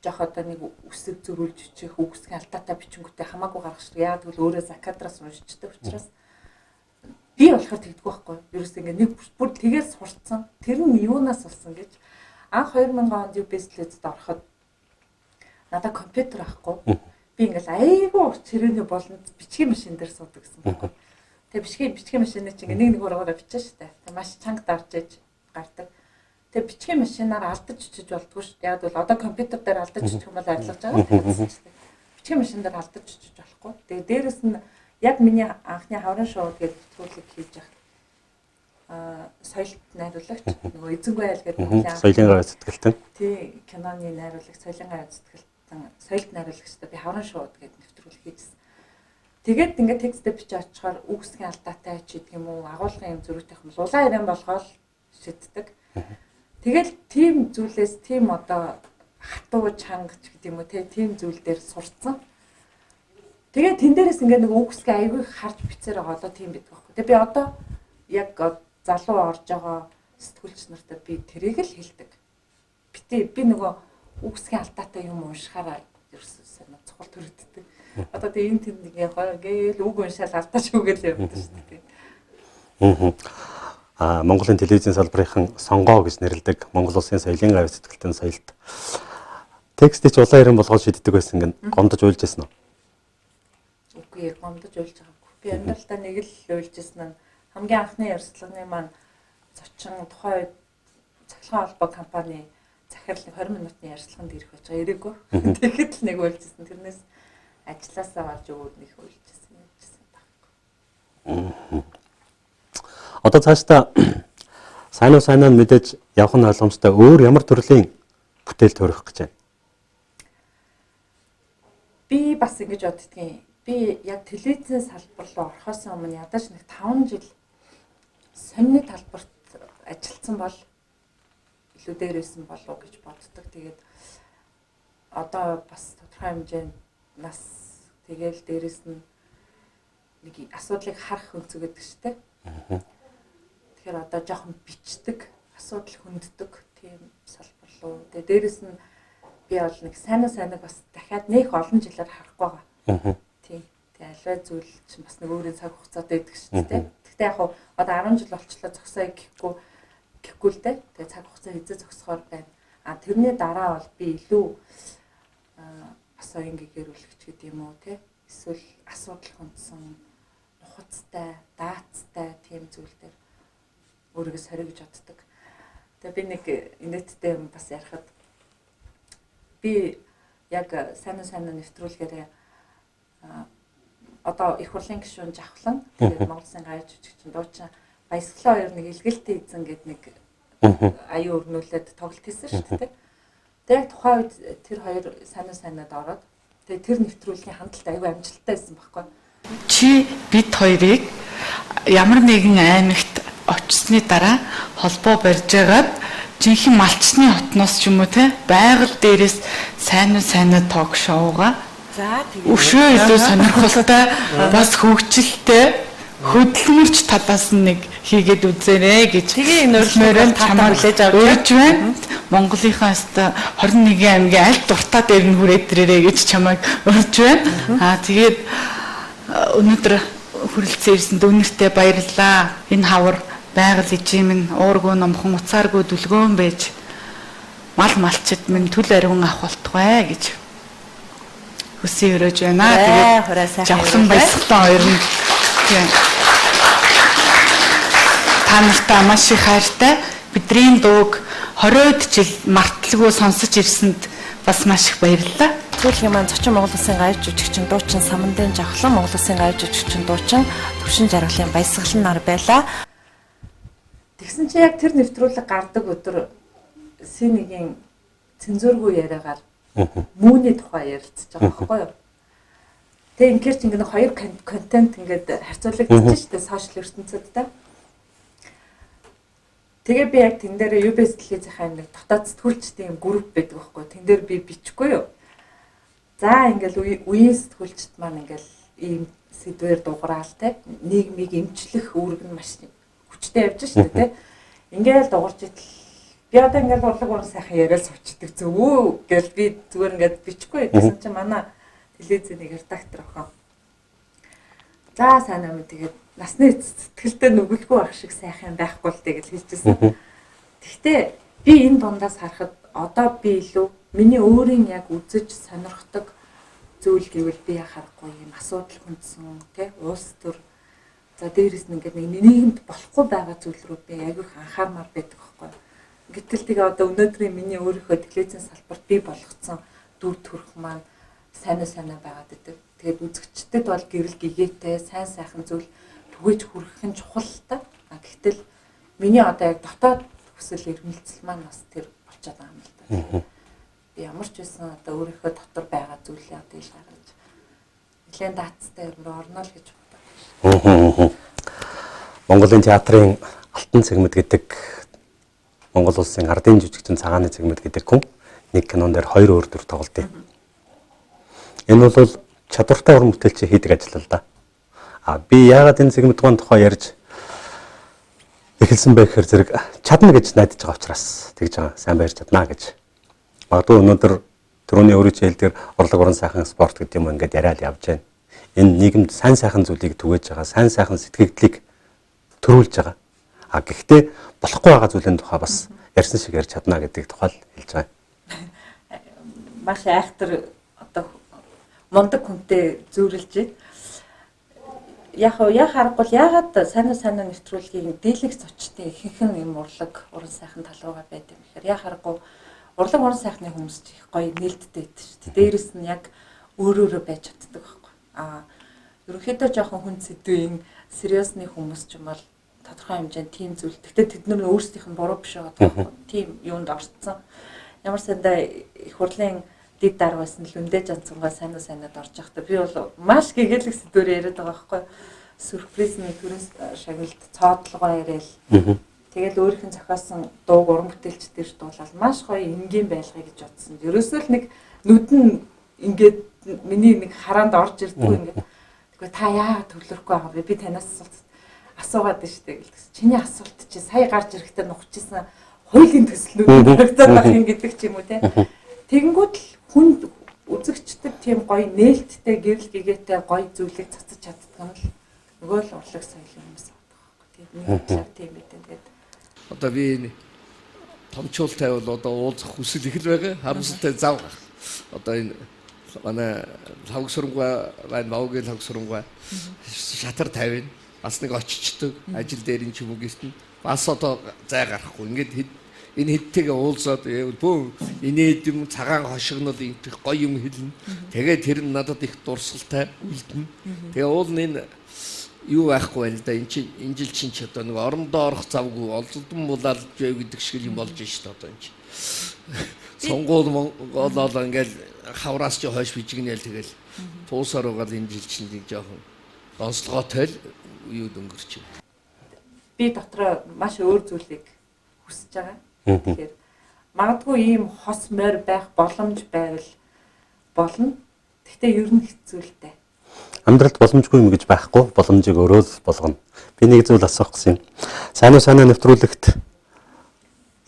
жоох одоо нэг үсэг зөрүүлж бичих үгсгийн алдаатай бичингүүтэй хамаагүй гаргах шиг яа тэгвэл өөрөө закадраас уншичдаг учраас би болохоор тэгдэггүй байхгүй. Ерөөс ингэ нэг бүр тэгэл сурцсан. Тэр нь юунаас болсон гэж анх 2000 онд UBS телевизэд ороход надад компьютер авахгүй. Би ингээл айгүй цэрээний болонд бичгийн машин дээр суудаг гэсэн байхгүй. Тэгээ бичгийн машины чинь нэг ураагаар бичсэн шүү дээ. Тэгээ маш чанга дарж иж гардаг. Тэгээ бичгийн машинаар алдаж чиж болдгоо шүү. Яг бол одоо компьютер дээр алдаж чиж юм бол арилгаж байгаа гэсэн шүү дээ. Бичгийн машин дээр алдаж чиж болохгүй. Тэгээ дээрэс нь яг миний анхны хаврын шоуд гэдэг нэвтрүүлэг хийж байгаа. Соёлт найруулагч нөгөө эзэнгүй айл гэдэг нэг соёлын гавь сэтгэлтэн. Тий, киноны найруулагч соёлын гавь сэтгэлтэн соёлт найруулагчтай би хаврын шоуд гэдэг нэвтрүүлэг хийжсэн. Тэгээд ингээд текстээ бичиж очихоор үгсгийн алдаатай ч гэдэг юм уу, агуулгын юм зөрүүтэй юм лулаа ирээн болгоод шиддэг. Тэгэл тийм зүйлээс тийм одоо хатуу чангач гэдэг юм уу, тийм зүйл дээр сурцсан. Тэгээ тэн дээрээс ингээд нэг үгсгээ аягүй харж бицээр байгаа одоо тийм байдаг байхгүй. Тэгээ би одоо яг залуу орж байгаа сэтгүүлч нартай би тэрийг л хэлдэг. Би нөгөө үгсгийн алдаатай юм уушхаараа ерөөсөө цохол төрөддөг. Одоо тэгээ энэ тэнд нэг гээл үг уншаал алдаач үгээл явдаг шүү дээ. Монголын телевизийн салбарын сонгоо гэж нэрлэдэг Монгол Улсын соёлын гавь сэтгэлтэн соёлт. Текстийг улаан ирээн болгоод шийддэг байсан гэн гомдож уйлж байсан уу? Үгүй гомдож уйлж байгаагүй. Би амьдралдаа нэг л уйлжсэн нь хамгийн анхны ярилцлагын маань зочин тухайн үед цахилгаан холбоо компани захирлын 20 минутын ярилцлаганд ирэх байж байгаа ирээгүй. Тэгэхэд л нэг уйлжсэн. Тэрнээс ажилласаа болж өгөөд нэг уйлжсэн байхгүй. Одоо цаашдаа сайнаа мэдээж явах нь ойлгомжтой өөр ямар төрлийн бүтээл төрөх гэж байна? Би бас ингэж боддгийн. Би яг телевизийн салбар руу орохоос өмнө ядаж нэг 5 жил сонины талбарт ажилласан бол илүү дээрээсэн болов гэж боддог. Тэгээд одоо бас тодорхой хэмжээнд нас тэгэл дээрээс нь нэг асуудлыг харах өнцөг гэдэг шүү дээ. Тэгэхээр одоо жоохон бичдэг, асуудал хөнддөг тийм салбар руу. Тэгээд дээрээс нь би бол нэг сайнаа бас дахиад нэг олон жилээр харахгүй байгаа. Тийм. Тэгээ аливаа зүйл чинь бас нэг өөрийн цаг хугацаатай байдаг шүү дээ. Гэтэ яг одоо 10 жил болчлоо зогсоё гэхгүй л дээ. Тэгээ цаг хугацаа хэзээ зогсохоор байна. Тэрний дараа бол би илүү бас оюнгигээр үлгэж гэдэг юм уу те. Эсвэл асуудал хүндсэн нухацтай, даацтай тийм зүйл дээр өөрийгөө сорё гэж боддог. Тэгээ би нэг инээдтэй юм бас ярихад би яг сайн нэвтрүүлгээрээ одоо их хурлын гишүүн Жавхлан тэгээд Монгол Улсын гайж жүжигчин дуучин Баясгалан хоёр нэг илгэлтийн эзэн гэдэг нэг аюу өрнүүлээд тоглолт хийсэн шүү дээ. Тэгээд тухайн үед тэр хоёр санаад ороод тэгээд тэр нэвтрүүлгийн хандлт аюу амжилттай байсан байхгүй. Чи бид хоёрыг ямар нэгэн аймагт очсны дараа холбоо барьж байгаад жинхэнэ малчны хотноос ч юм уу те байгаль дээрээс сайн ток шоуга өшөө илүү сонирхолтой бас хөгжилтэй хөдөлмөрч талаас нь нэг хийгээд үзээрэй гэж Тэгээ энэ урьдчилан татаа хүлээж авч урьж байна. Монголынхаа 21 аймгийн аль дуртай дээр нь хүрээд ирээрэй гэж чамайг урьж байна. Тэгээд өнөөдөр хүрэлцэн ирсэнд өнөртөө баярлалаа. Энэ хавар байгаль ижим нь уургүй номхон уцааргүй дүлгөөн байж малчид минь түл ариун авах болтугай гэж хүсээ өрөөж байна. Тэгээд Жавхлан Баясгалан хоёр нь та нартай маш их хайртай. Бидний дууг 20-од жил марталгүй сонсож ирсэнд бас маш их баярлалаа. Сүүлийн маань зочин Монгол Улсын гайж жүжигчин дуучин Самандын Жавхлан, Монгол Улсын гайж жүжигчин дуучин Төвшин Жаргалын Баясгалан нар байлаа. Тэгсэн чи яг тэр нэвтрүүлэг гардаг өдөр Синигийн цензургүй яриагаар мууны тухай ярилцж байгаа байхгүй юу? Тэгээ ингээр чи ингээд хоёр контент ингээд харьцуулагдчих шүү дээ сошиал ертөнцөдтэй. Тэгээ би яг тэн дээр UBS телевизийн нэг дотоод сэтгүүлчдийн групп байдаг байхгүй юу? Тэн дээр би бичихгүй юу? За ингээл үеийн сэтгүүлчд маань ингээл ийм сэдвээр дуграал те нийгмийг эмчлэх үүрэг нь маш хүчтэй явж шүү дээ те. Ингээл дуурж идэл би одоо ингээл урлаг уран сайхан яриад сувчдаг зөвөө гэл би зүгээр ингээд бичихгүй гэсэн чинь манай телевизийн нэг редактор охин. За сайн юм тэгээд насны сэтгэлтэй нүгэлгүй ах шиг сайхан байхгүй л тэгэл хэлчихсэн. Гэхдээ би энэ дундаас харахад одоо би илүү миний өөрийн яг үзэж сонирхдаг зүйл гэвэл би харахгүй юм асуудал хүндсэн тий уус төр за дээрэс нь ингээд нэг нийгэмд болохгүй байгаа зүйл рүү би аяг их анхаармаар байдаг байхгүй. Гэтэл тэгээ одоо өнөөдрийн миний өөрийнхөө телевизийн салбарт би болгоцсон дүр төрх маань сайн байгаад идэг. Тэгээд үзэгчдэд бол гэрэл гэгээтэй сайн сайхан зүйл түгэж хүргэх нь чухал та. Гэтэл миний одоо яг дотоод хүсэл эрмэлзэл маань бас тэр болчиход байгаа юм л да. Би ямар ч байсан одоо өөрийнхөө дотор байгаа зүйлээ одоо ил гаргаж нэлээд даацтай юм орно л гэж бодлоо. Монголын театрын алтан цэгмэд гэдэг Монгол улсын ардын жүжигчин цагааны цэгмэд гэдэг хүн нэг кинон дээр 2 өөр төр тоглолт юм. Энэ бол чадвартай уран бүтээлч хийдэг ажил л да. Би яагаад энэ цэгмэдгэн тухай ярьж эхэлсэн бэ гэхээр зэрэг чадна гэж найдаж байгаа учраас тэгж байгаа сайн байр чадна гэж. Магадгүй өнөөдөр түрүүний өөрийн хэлдгээр урлаг уран сайхан спорт гэдэг юм ингээд яриад явж байна. Энэ нийгэмд сайн сайхан зүйлийг түгээж байгаа, сайн сайхан сэтгэгдлийг төрүүлж байгаа. Гэхдээ болохгүй байгаа зүйлийн тухай бас ярьсан шиг ярьж чадна гэдэг тухай хэлж байгаа. Маш айхтар одоо мундаг хүнтэй зөөрлж байна. Яг харахгүй ягаад сайн нэвтрүүлгийн дийлэгц очтын ихэнх юм урлаг уран сайхан талууга байд юм гэхээр яг харахгүй урлаг уран сайхны хүмүүс их гоё нээлттэй байдаг шүү дээ. Дээрээс нь яг өөрөөрөө байж чаддаг байхгүй. Ерөнхийдөө жоохон хүн сэдвийн сериосны хүмүүс ч юм бол тодорхой хэмжээнд тийм зүйл. Гэхдээ тэд нар өөрсдийнх нь буруу биш байгаа байхгүй. Тийм юунд орцсон. Ямар сандаа их хурлын дид дарга байсан л үндэ жанцангаа сайнаад орж явахдаа би бол маш гэгээлэг сэдвээр яриад байгаа байхгүй. Сюрприз нэг төрөөс шагналт цоодлогоо яриад. Тэгэл өөрийнх нь зохиосон дууг уран бүтээлчдээр дуулаад маш гоё энгийн байлгая гэж бодсон. Ерөөсөө л нэг нүд нь ингээд миний нэг хараанд орж ирдэггүй ингээд. Тэгвэл та яагаад төвлөрөхгүй байгаа вэ? Би танаас асуугаад байна шүү дээ гэлтгсэн. Чиний асуулт чи сая гарч ирэхдээ нухчихсан хуулийн төслүүд харагдаад байх юм гэдэг ч юм уу те. Тэгэнгүүт л хүнд үзэгчдэд тийм гоё нээлттэй гэрэл гэгээтэй гоё зүйлийг цацаж чаддаг юм л нөгөө л урлаг соёлын хүмүүс байдаг. нэг талаар тийм мэдэн. Тэгээд одоо би энэ томчуултай бол одоо уулзах хүсэл их л байгаа. Харамсалтай зав. Одоо энэ манай лавг сурамгай байна, мавгийн лавг сурамгай шатар тавина. Бас нэг очичдаг ажил дээр энэ ч юм уу гэсэн. Бас одоо зай гарахгүй. Ингээд энэ хэдтэйгээ уулзаад бөө инээд юм цагаан хошигнол интэх гоё юм хэлнэ. Тэгээд тэр нь надад их дурсгалтай үлдэнэ. Тэгээ уул нь энэ юу байхгүй байл да. Энэ жил чинь ч одоо нэг орондоо орох завгүй олзолдон булаад бай гэдэг шиг юм болж шүү дээ одоо энэ. Сонгуул Монголоо ингээл хавраас ч хойш бижигнээл тэгэл туусаар угаал энэ жил чинь нэг жоохон онцлогоотой л юу дөнгөрч байна. Би дотроо маш өөр зүйлийг хүсэж байгаа. Тэгэхээр магадгүй ийм хос морь байх боломж байвал болно. Гэхдээ ер нь хэцүүлтэй. Амьдралд боломжгүй юм гэж байхгүй, боломжийг өөрөө л болгоно. Би нэг зүйл асуух гэсэн юм. Сайн уу санаа нэвтрүүлэгт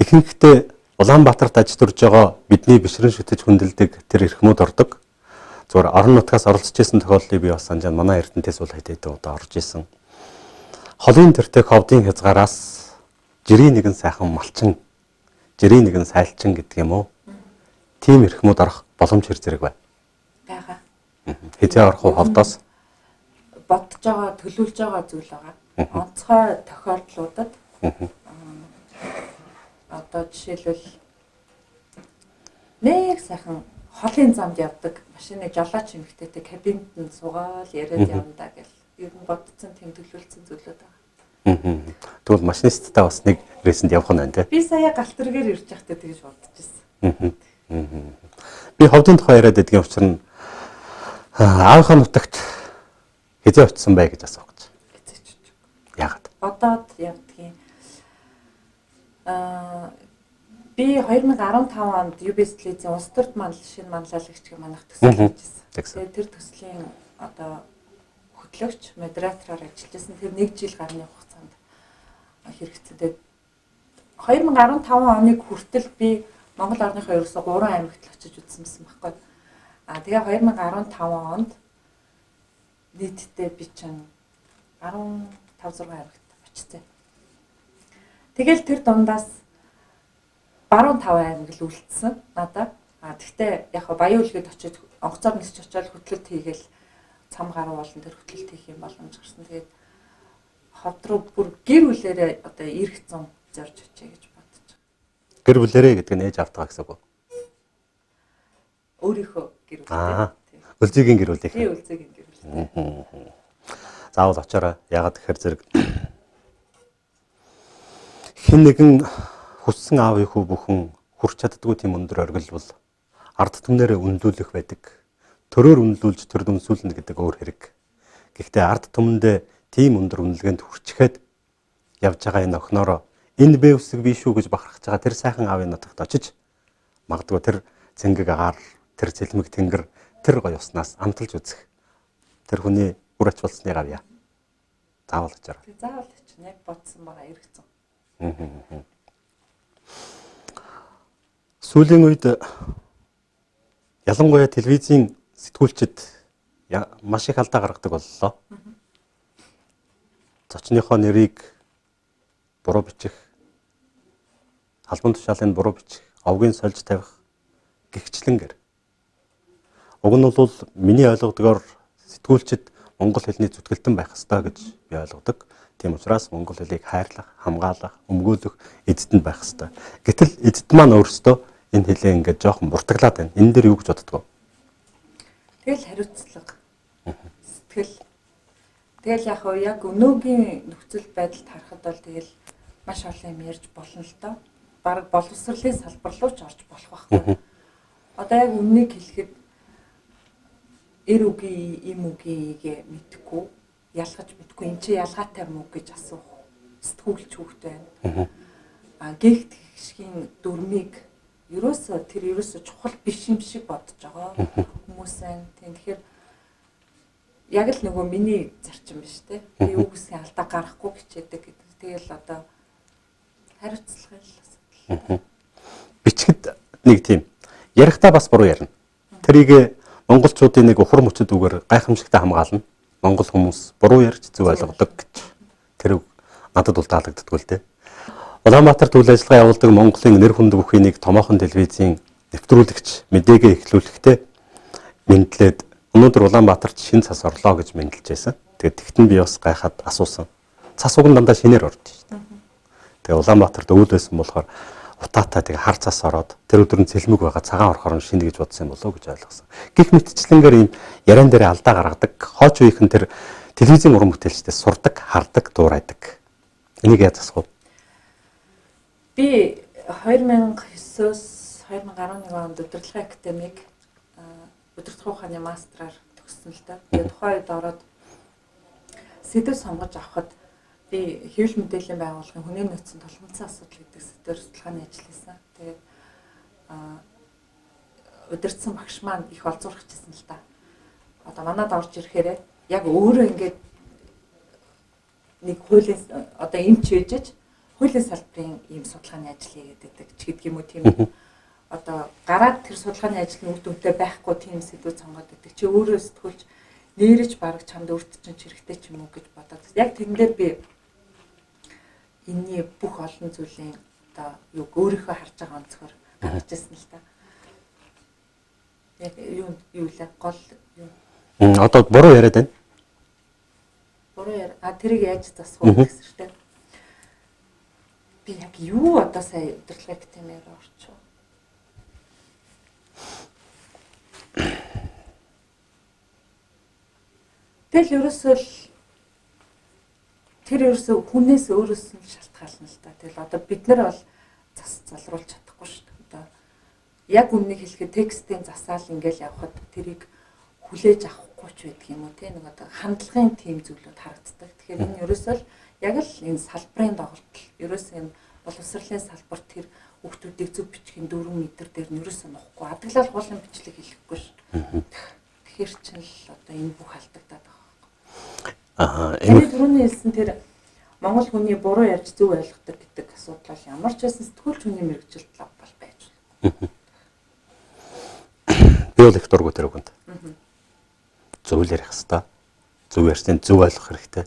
ихэнхдээ Улаанбаатарт аж төрж байгаа бидний бишрэн шүтэж хүндэлдэг тэр эрхмүүд ордог. Зүгээр орон нутгаас оролцож исэн тохиолдлыг би бас санаж байна. Манай эрдэнтээс бол хэдийдээ удаа орж исэн. Холын тэртээ ховдын хязгаараас жирийн нэгэн сайхан малчин, жирийн нэгэн сайлчин гэдэг юм уу? Тийм эрхмүүд орох боломж хэр зэрэг байна? Бага. Хэзээ орох уу ховдоос? Бодож байгаа, төлөвлөж байгаа зүйл байгаа. Онцгой тохиолдлуудад одоо жишээлбэл нэг сайхан холын замд явдаг машины жолооч эмэгтэйтэй кабинд нь суугаад яриад явна да гэл ер нь бодсон тийм төлөвлөсөн зүйлүүд байгаа. Тэгвэл машинисттай бас нэг рейсэнд явах нь байна тий. Би сая галтэргээр ирж байхдаа тэгж бодож ирсэн. Би ховдын тухай яриад байдгийн учраас нь аавынхаа нутагт хэзээ очсон бай гэж асуух гэж. Яагаад? Одоод явдгийн. Би 2015 онд UBS телевизийн улс төрд шинэ манлайлагчдын манах төсөл хийжсэн. Тэр төслийн одоо хөтлөгч модератороор ажиллаж байсан. Тэр 1 жил гарны хугацаанд хэрэгцээтэй. 2015 оныг хүртэл би Монгол орныхоо ерөөсө 3 аймагт л очиж үзсэн байхгүй. Тэгээ 2015 онд нийтдээ би чинь 15-6 аймагт очив. Тэгэл тэр дундаас баруун 5 аймаг л үлдсэн надад. Тэгтээ яг баян үлгэд очиж онгоцоор нисч очиад хөтлөлт хийгээл цам гаруй болон тэр хөтлөлт хийх юм боломж гарсан. Тэгээд ховд руу бүр гэр бүлээрээ одоо ирэх зам зорж очие гэж бодож байгаа. Гэр бүлэрээ гэдэг нь ээж автгаа гэсэн үг. Өөрийнхөө гэр бүлээ. Үлзийгийн гэр бүлээ. Тийм үлзийгийн гэр бүлээ. Заавал очоорой. Ягаад гэхээр зэрэг хэн нэгэн хүссэн аавын хүү бүхэн хүрч чаддгүй тийм өндөр оргил бол ард түмнэрээ үнэлүүлэх байдаг. Төрөөр үнэлүүлж төр дүнсүүлнэ гэдэг өөр хэрэг. Гэхдээ ард түмэндээ тийм өндөр үнэлгээнд хүрчихэд явж байгаа энэ охиноороо энэ бэ үсэг би шүү гэж бахархаж байгаа тэр сайхан аавын нутагт очиж магадгүй тэр цэнгэг агаар, тэр цэлмэг тэнгэр, тэр гоё уснаас амталж үзэх. Тэр хүний үр ач болсныг авъя. Заавал очоорой. Заавал очно. Яг бодсон байгаа эргэцэн. Сүүлийн үед ялангуяа телевизийн сэтгүүлчид маш их алдаа гаргадаг боллоо. Зочныхоо нэрийг буруу бичих, албан тушаалыг буруу бичих, овгийн сольж тавих гихчлэнгэр. Уг нь бол миний ойлгодгоор сэтгүүлчид монгол хэлний зүтгэлтэн байх ёстой гэж би ойлгодог. Тийм учраас монгол хэлийг хайрлах, хамгаалах, өмгөөлөх эзэдэнд байх ёстой. Гэтэл эзэд маань өөрсдөө энэ хэлээ ингээд жоохон буртаглаад байна. Энэ дээр юу гэж боддог вэ? Тэгэл хариуцлага. Сэтгэл. Тэгэл яг өнөөгийн нөхцөл байдалд харахад бол тэгэл маш олон юм ярьж болно л доо. Бараг боловсролын салбар руу ч орж болох байхгүй. Одоо яг үннийг хэлэхэд эр үгийн, им үгийг мэдхгүй, ялгаж мэдхгүй, энэ чи ялгаатай мүү гэж асуух сэтгүүлч хүүхэд байна. Гэгт гişгийн дүрмийг ерөөсөө чухал биш юм шиг бодож байгаа хүмүүс байна. Тэгэхээр яг л нөгөө миний зарчим биш те. Би юу гэсэн алдаа гарахгүй хичээдэг гэдэг. Тэгэл одоо хариуцлага л. Бичгэд нэг тийм ярихдаа бас буруу ярина. Тэрийг монголчуудын нэг ухар мөчөд үгээр гайхамшигтай хамгаална. Монгол хүмүүс буруу ярьж зөв ойлгодог гэж. Тэр надад бол таалагддаггүй л дээ. Улаанбаатарт үйл ажиллагаа явуулдаг Монголын нэр хүнд бүхий нэг томоохон телевизийн нэвтрүүлэгч мэдээгээ эхлүүлэхдээ мэдлээд өнөөдөр Улаанбаатарт шинэ цас орлоо гэж мэдлэж байсан. Тэгээд тэгтэн би бас гайхаад асуусан. Цас уг нь дандаа шинээр ордог шүү дээ. Тэгээд Улаанбаатарт өвөл байсан болохоор утаатай тэгээ хар цас ороод тэр өдөр нь цэлмэг байгаа цагаан орохоор нь шинэ гэж бодсон юм болоо гэж ойлгосон. Гэх мэтчлэнгээр ийм яриан дээр алдаа гаргадаг. Хойч үеийнхэн тэр телевизийн уран бүтээлчдээс сурдаг, хардаг, дуурайдаг. Энийг яаж засах вэ? Би 2009-оос 2011 онд удирдлагын академиг удирдах ухааны мастраар төгссөн л да. Тэгээд тухайн үед ороод сэдв сонгож авахад би хэвлэл мэдээллийн байгууллагын хүний нөөцийн толгомцсон асуудал гэдэг сэдвээр судалгааны ажил хийсэн. Тэгээд удирдсан багш маань их олзуурах гэсэн л да. Одоо манад орж ирэхээр яг өөрөө ингээд нэг хуулийн одоо эмч ээжж хуулийн салбарын ийм судалгааны ажил хийгээд байдаг ч гэдэг юм уу тийм. Одоо гараад тэр судалгааны ажил нь үр дүнтэй байхгүй тийм сэдвүүд сонгоод байдаг. Чи өөрөө сэтгүүлч нэрэж бараг чамд өөрт чинь хэрэгтэй ч юм уу гэж бодоод. Яг тэрнээр би энэний бүх олон зүйлийн одоо юу өөрийнхөө харж байгаа онцгоор гаргаж ирсэн л та. Яг юу л гол юу. Одоо буруу яриад байна. Буруу тэрийг яаж засах вэ гэсэн чинь би яг юу одоо сая удирдлагын академиэр орчих. Тэгэл ерөөсөө хүнээс өөрөөс нь шалтгаална л та. Тэгэл одоо бид нар бол зас залруулж чадахгүй шүү дээ. Одоо яг үннийг хэлэхэд текстийн засаал ингээл явхад тэрийг хүлээж авахгүй ч байдаг юм уу те. Нэг одоо хандлагын тийм зүйлүүд харагддаг. Тэгэхээр энэ ерөөсөө л яг л энэ салбарын доголдол ерөөсөө энэ боловсролын салбарт тэр хүүхдүүдийг зөв бичихин 4 метр дээр нь ерөөсөө нухгүй. Адаглал гуулын бичлэг хэлэхгүй шүү дээ. Тэгэхээр чинь л одоо энэ бүх алдагдаад байгаа. Энэ түрүүний хэлсэн тэр Монгол хүний буруу ярьж зөв ойлгодог гэдэг асуудал бол ямар ч байсан сэтгүүлч хүний мэрэгжилт лав бол байж болно. Би бол их дургу тэр үгэнд. Зөв л ярих хэвээр. Зөв ярьсан зөв ойлгох хэрэгтэй.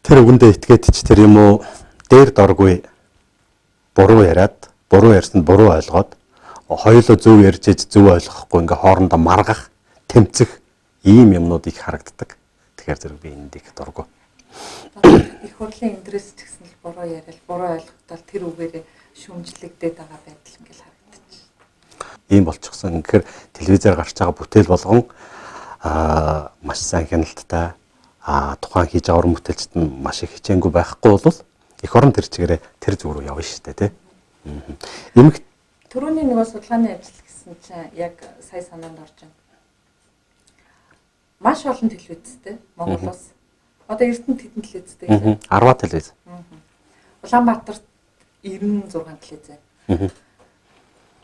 Тэр үгэндээ итгээд ч тэр юм уу дээр доргүй буруу яриад, буруу ярьсанд буруу ойлгоод хоёулаа зөв ярьж зөв ойлгохгүй ингээ хоорондоо маргах, тэмцэх ийм юмнууд их харагддаг. Тэгэхээр зэрэг би энд их дургу. Их хурлын интерес ч гэсэн л буруу яриад, буруу ойлгохтол тэр үгээрээ шүмжлэгдээд байгаа байдал ингээл харагдаж. Ийм болчихсон. Тэгэхээр телевизээр гарч байгаа бүтээл болгон маш сайн хяналттай тухайн хийж байгаа уран бүтээлчд нь маш их хичээнгүй байхгүй бол эх орон тэр чигээрээ тэр зүг рүү явна шүү дээ, тий. Түрүүний нөгөө судалгааны ажил гэсэн чинь яг сая санаанд орж байна. Маш олон телевизтэй Монголоос. Одоо Эрдэнэт хэдэн телевиз дээ? 10 телевиз. Улаанбаатарт 96 телевиз байна.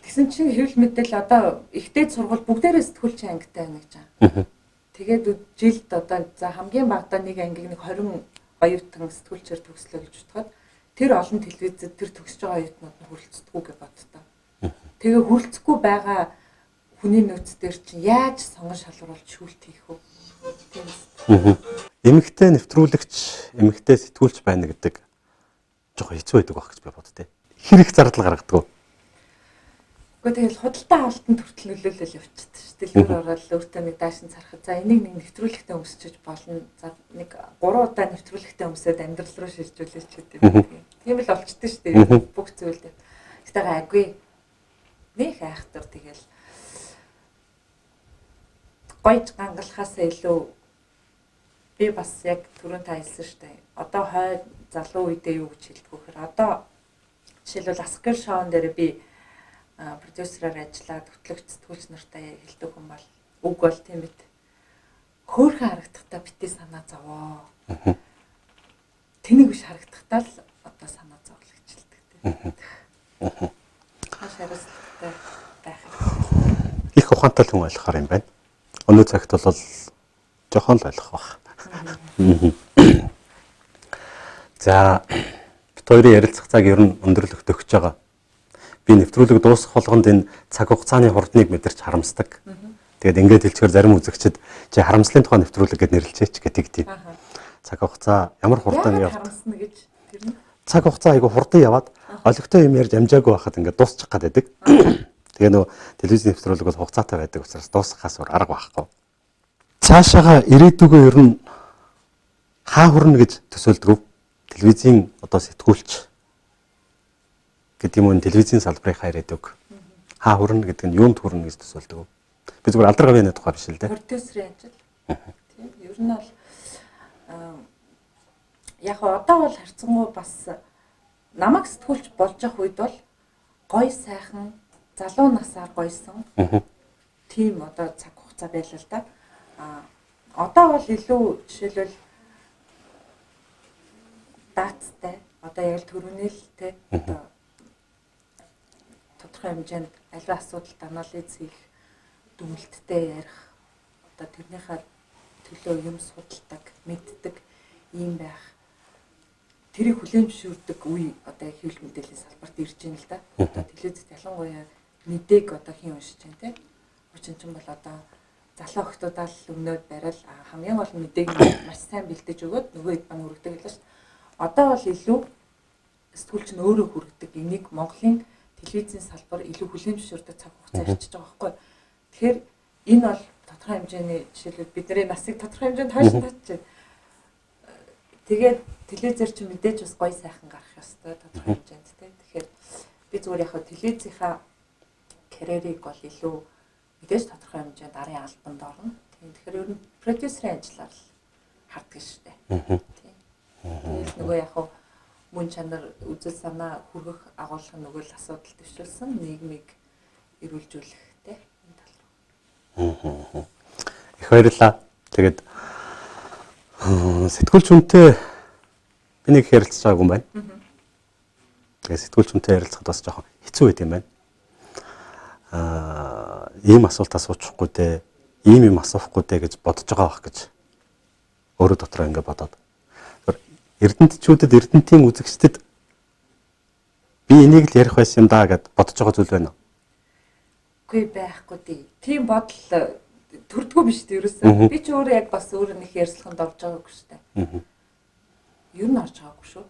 Тэгсэн чинь хэвлэл мэдээлэл одоо ихтэй сургууль бүгдээрээ сэтгүүлчийн ангитай байна гэж байгаа. Тэгээд жилд одоо за хамгийн багадаа нэг ангийг нэг 20 оюутан сэтгүүлчээр төгслөө гэж бодоход тэр олон телевизэд тэр төгсөж байгаа оюутнууд нь хүрэлцдэггүй гэж боддоо. Тэгээ хүрэлцэхгүй байгаа хүний нөөц дээр чинь яаж сонгон шалгаруулж шүүлт хийх вэ? Эмэгтэй нэвтрүүлэгч, эмэгтэй сэтгүүлч байна гэдэг жоохон хэцүү байдаг байх гэж би боддөө. Хэр их зардал гаргадаг вэ? Гэхдээ тэгэл худалдаа авалтанд хүртэл нөлөөлөл явчихдаг шүү дээ. Дэлгүүр ороод өөртөө нэг даашин царахад за энийг нэг нэвтрүүлэгтээ өмсчиж болно. За нэг 3 удаа нэвтрүүлэгтээ өмсөд амьдрал руу шилжүүлээч гэдэг юм. Тийм л болчихдээ шүү дээ. Бүх зүйл дээр. Гэтэ гайгүй. Нэг айхтар тэгэл гойж гангалахаас илүү би бас яг түрүүн та хэлсэн шүү дээ. Одоо хойд залуу үедээ юу гэж хэлдэг вэ гэхээр одоо жишээлбэл Аскер шоун дээр би продюсераар ажиллаад хөтлөгч сэтгүүлч нартай хэлдэг хүн бол үг бол тийм бит. Хөөхөн харагдахтаа битээ санаа зовоо. Тэнийг биш харагдахтаа л одоо санаа зовлоо гэж хэлдэг тийм. Хаш хариуцлагатай байх. Их ухаантай хүн ойлгохоор юм байна. Өнөө цагт бол жоохон л ойлгох байх. За бид хоёрын ярилцах цаг ер нь өндөрлөгт өгч байгаа. Би нэвтрүүлэг дуусах болгонд энэ цаг хугацааны хурдныг мэдэрч харамсдаг. Тэгээд ингээд хэлчихээр зарим үзэгчид чи харамслын тухай нэвтрүүлэг гэд нэрлэлцээч гэдэг тийм. цаг хугацаа ямар хурдан Яагаад явт. харамсна гэж тэр нь. Цаг хугацаа айгу хурдан яваад олигтой юм ярьж амжаагүй байхад ингээд дуусчих гад байдаг. Тэгээ нөгөө телевизийн нэвтрүүлэг бол хугацаатай байдаг учраас дуусгахаас өөр арга байхгүй. Цаашаага ирээдүгөө ер нь хаа хүрнэ гэж төсөөлдөг. Телевизийн одоо сэтгүүлч гэдэг юм уу телевизийн салбарын ирээдүг хаа хүрнэ гэдэг нь юунд хүрнэ гэж төсөөлдөг. Би зүгээр алдар гавьяаны тухай биш л дээ. Продюсерийн ажил. Тийм. Ер нь бол яг одоо бол харьцангуй бас намайг сэтгүүлч болж явах үед бол гоё сайхан залуу насаар гойсон. Тийм одоо цаг хугацаа байлаа л да. Одоо бол илүү жишээлбэл даацтай одоо яг л төрөнөлтэй одоо тодорхой хэмжээнд аливаа асуудалд анализ хийх дүгнэлттэй ярих одоо тэрнийхээ төлөө юм судалдаг мэддэг юм байх тэрийг хүлээн зөвшөөрдөг үе одоо хэвлэл мэдээллийн салбарт ирж байна л да. Одоо телевизэд ялангуяа мэдээг одоо хэн уншиж байна те. Учир нь бол одоо залуу охтуудаа л өмнөд барил хамгийн гол мэдээг маш сайн бэлдэж өгөөд нөгөө хэд баг хүргэдэг байлаа ш. Одоо бол илүү сэтгүүлч нь өөрөө хүргэдэг энийг Монголын телевизийн салбар илүү хүлээн зөвшөөрдөг цаг хугацаа ирчихэж байгаа байхгүй. Тэгэхээр энэ бол тодорхой хэмжээний жишээлбэл бидний насыг тодорхой хэмжээнд хойш татчих. Тэгээд телевизээр ч мэдээж бас гоё сайхан гарах ёстой тодорхой хэмжээнд тийм. Тэгэхээр би зүгээр яг телевизийнхаа карьерийг бол илүү мэдээж тодорхой хэмжээнд арын албанд орно. Тийм. Тэгэхээр ер нь продюсерийн ажиллаар л харддаг шүү дээ. Тийм. Нөгөө яг мөн чанар үзэл санаа хүргэх агуулгын нөгөө л асуудал төвшүүлсэн нийгмийг эрүүлжүүлэх тийм энэ тал руу. Их баярлалаа. Тэгээд сэтгүүлч хүнтэй би нэг ярилцж байгаагүй юм байна. Тэгээд сэтгүүлч хүнтэй ярилцахад бас жоохон хэцүү байт юм байна. Ийм асуулт асуучихгүй дээ, ийм юм асуухгүй дээ гэж бодож байгаа байх гэж өөрөө дотроо ингэ бодоод. Эрдэнтчүүдэд эрдэнтийн үзэгчдэд би энийг л ярих байсан юм даа гэд бодож байгаа зүйл байна уу? Үгүй байхгүй дээ. Тийм бодол төрдгөө биш дээ ерөөсөө. Би ч өөрөө яг бас өөрөө нэг ярьслаханд орж байгаагүй шүү дээ. Юу н орж байгаагүй шүү.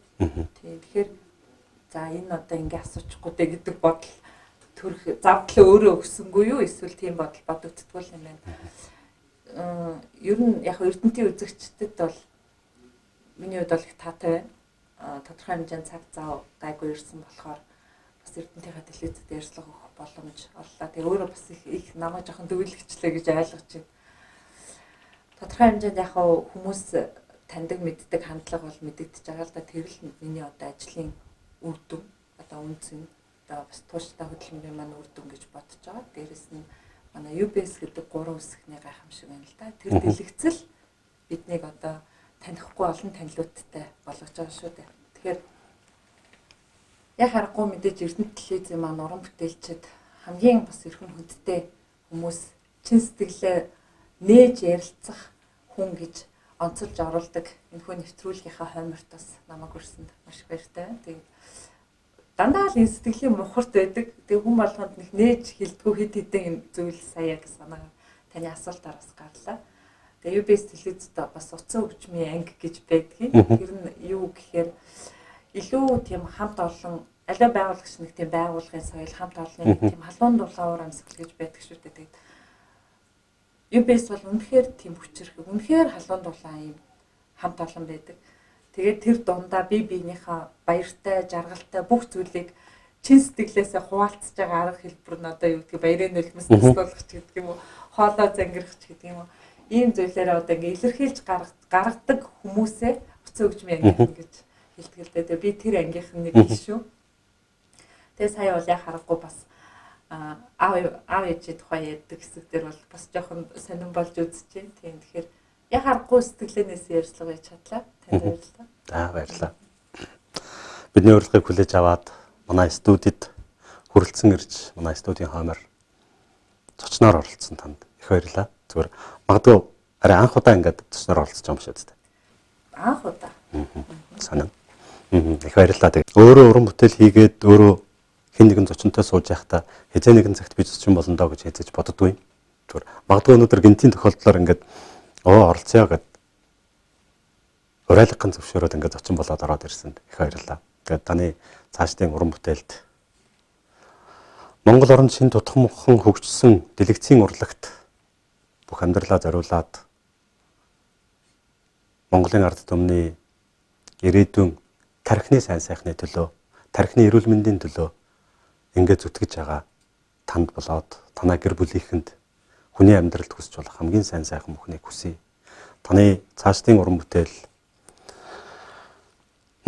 Тийм. Тэгэхээр за энэ одоо ингэ асуучихгүй дээ гэдэг бодол төрөх завдлаа өөрөө өгсөнгүй юу? Эсвэл тийм бодол бодогдтгүй юм байна. Ер нь яг эрдэнтийн үзэгчдэд бол миний хувьд бол их таатай байна. Тодорхой хэмжээнд цаг зав гайгүй ирсэн болохоор бас эрдэнтийнхээ телевизэд ярьцлага өгөх боломж оллоо. Тэгээ өөрөө бас их намайг жоохон дөвлөгчлээ гэж ойлгож байна. Тодорхой хэмжээнд яг хүмүүс таньдаг мэддэг хандлага бол мэдэгдэж байгаа л да. Тэр л миний одоо ажлын үр дүн, одоо үнцэн, одоо бас тууштай хөдөлмөрийн маань үр дүн гэж бодож байгаа. Дээрэс нь манай UBS гэдэг 3 хэсэгний гайхамшиг байна л да. Тэр дэлгэцэл биднийг одоо танихгүй олон танилууттай болгож байгаа шүү дээ. Тэгэхээр яг харахгүй мэдээж Эрдэнэт телевизийн маань уран бүтээлчид хамгийн бас эрхэм хүндтэй хүмүүс чин сэтгэлээ нээж ярилцах хүн гэж онцолж оруулдаг энэхүү нэвтрүүлгийнхаа хойморт бас намайг хүрсэнд маш их баяртай байна. Тэгээд дандаа л энэ сэтгэлийн мухарт байдаг. Тэгээд хүн болгонд нэг нээж хилдэггүй хэд хэдэн зүйл сая гэж санаа таны асуултаар бас гарлаа. Тэгээ UBS телевизэд бас утсан хөгжмийн анги гэж байдгийг. Тэр нь юу гэхээр илүү тийм хамт олон аливаа байгууллагч нэг тийм байгууллагын соёл хамт олонны тийм халуун дулаавар амьсгал гэж байдаг шүү дээ. Тэгээд UBS бол үнэхээр тийм хүчрэх, үнэхээр халуун дулаан юм хамт олон байдаг. Тэгээд тэр дундаа бие биенийхээ баяртай, жаргалтай бүх зүйлийг чин сэтгэлээсээ хуваалцж байгаа арга хэлбэр нь одоо юу гэдгийг баярын нөлмөс төсөөлөх ч гэдэг юм уу, хоолой зангирах ч гэдэг юм уу. Ийм зүйлээрээ одоо ингээ илэрхийлж гаргадаг хүмүүсээ утсан хөгжмийн анги гэж хэлдэг л дээ. Би тэр ангийнх нь нэг шүү. Тэгээ сая бол яг харахгүй бас аав ээжийн тухай ярьдаг хэсэг дээр бол бас жоохон сонирн болж үзэж байна. Тийм тэгэхээр яг харахгүй сэтгэлээнээс ярьцлага хийж чадлаа. Танд баярлалаа. Баярлалаа. Бидний урилгыг хүлээж аваад манай студид хүрэлцэн ирж манай студийн хоймор зочноор оролцсон танд их баярлалаа. Зүгээр магадгүй арай анх удаа ингээд зочноор оролцож байгаа юм шиг үү? Анх удаа. Санаа. Их баярлалаа. Тэгээ өөрөө уран бүтээл хийгээд өөрөө хэн нэгэн зочинтой сууж байхдаа хязээ нэгэн цагт би зочин болно доо гэж хэзэж боддгүй. Зүгээр магадгүй өнөөдөр гинтийн тохиолдлоор ингээд оролцъё гэд урайлгын зөвшөөрөөд ингээд зочин болоод ороод ирсэн их баярлалаа. Тэгээд таны цаашдын уран бүтээлд Монгол орнд шин тутамхан хөгжсөн дэлгэцийн урлагт бүх амьдралаа зориулаад Монголын ард түмний ирээдүйн тархины сайн сайхны төлөө, тархины эрүүл мэндийн төлөө ингээд зүтгэж байгаа танд болоод танай гэр бүлийнхэнд хүний амьдралд хүсэж болох хамгийн сайн сайхан бүхнийг хүсье. Таны цаашдын уран бүтээл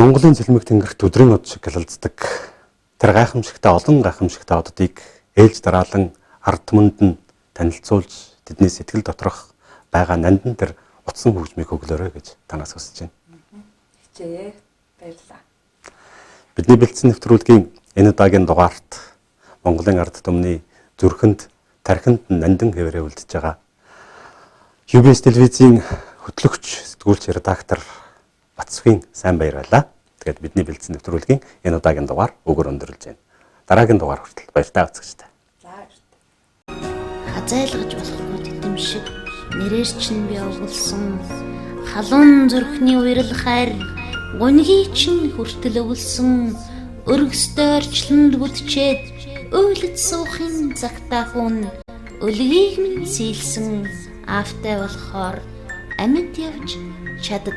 Монголын цэлмэг тэнгэрт өдрийн од шиг гэлэлцдэг тэр гайхамшигтай олон гайхамшигтай оддыг ээлж дараалан ард түмэнд нь танилцуулж тэдний сэтгэл доторх байгаа нандан тэр утсан хөгжмийг өглөөрэй гэж танаас хүсэж байна. Хичээе. Баярлалаа. Бидний бэлдсэн нэвтрүүлгийн энэ удаагийн дугаарт Монголын ард түмний зүрхэнд тархинд нандин хэвээрээ үлдэж байгаа UBS телевизийн хөтлөгч сэтгүүлч редактор Батсвийн сайн баярлалаа. Тэгээд бидний бэлдсэн нэвтрүүлгийн энэ удаагийн дугаар өгөр өндөрлж байна. Дараагийн дугаар хүртэл баяртай үзэгчтэй. За баяртай. Хазайлгаж болохгүй тэтэм шиг нэрээр чинь би өгүүлсэн халуун зүрхний уйрал хайр гунгийн чинь хүртэл өвлсөн өргөстөөрчлөнд бүдчээд өөлөд суухын цагтаа хүн өлгийг минь сийлсэн аавтай болохоор амьд явж чаддаг.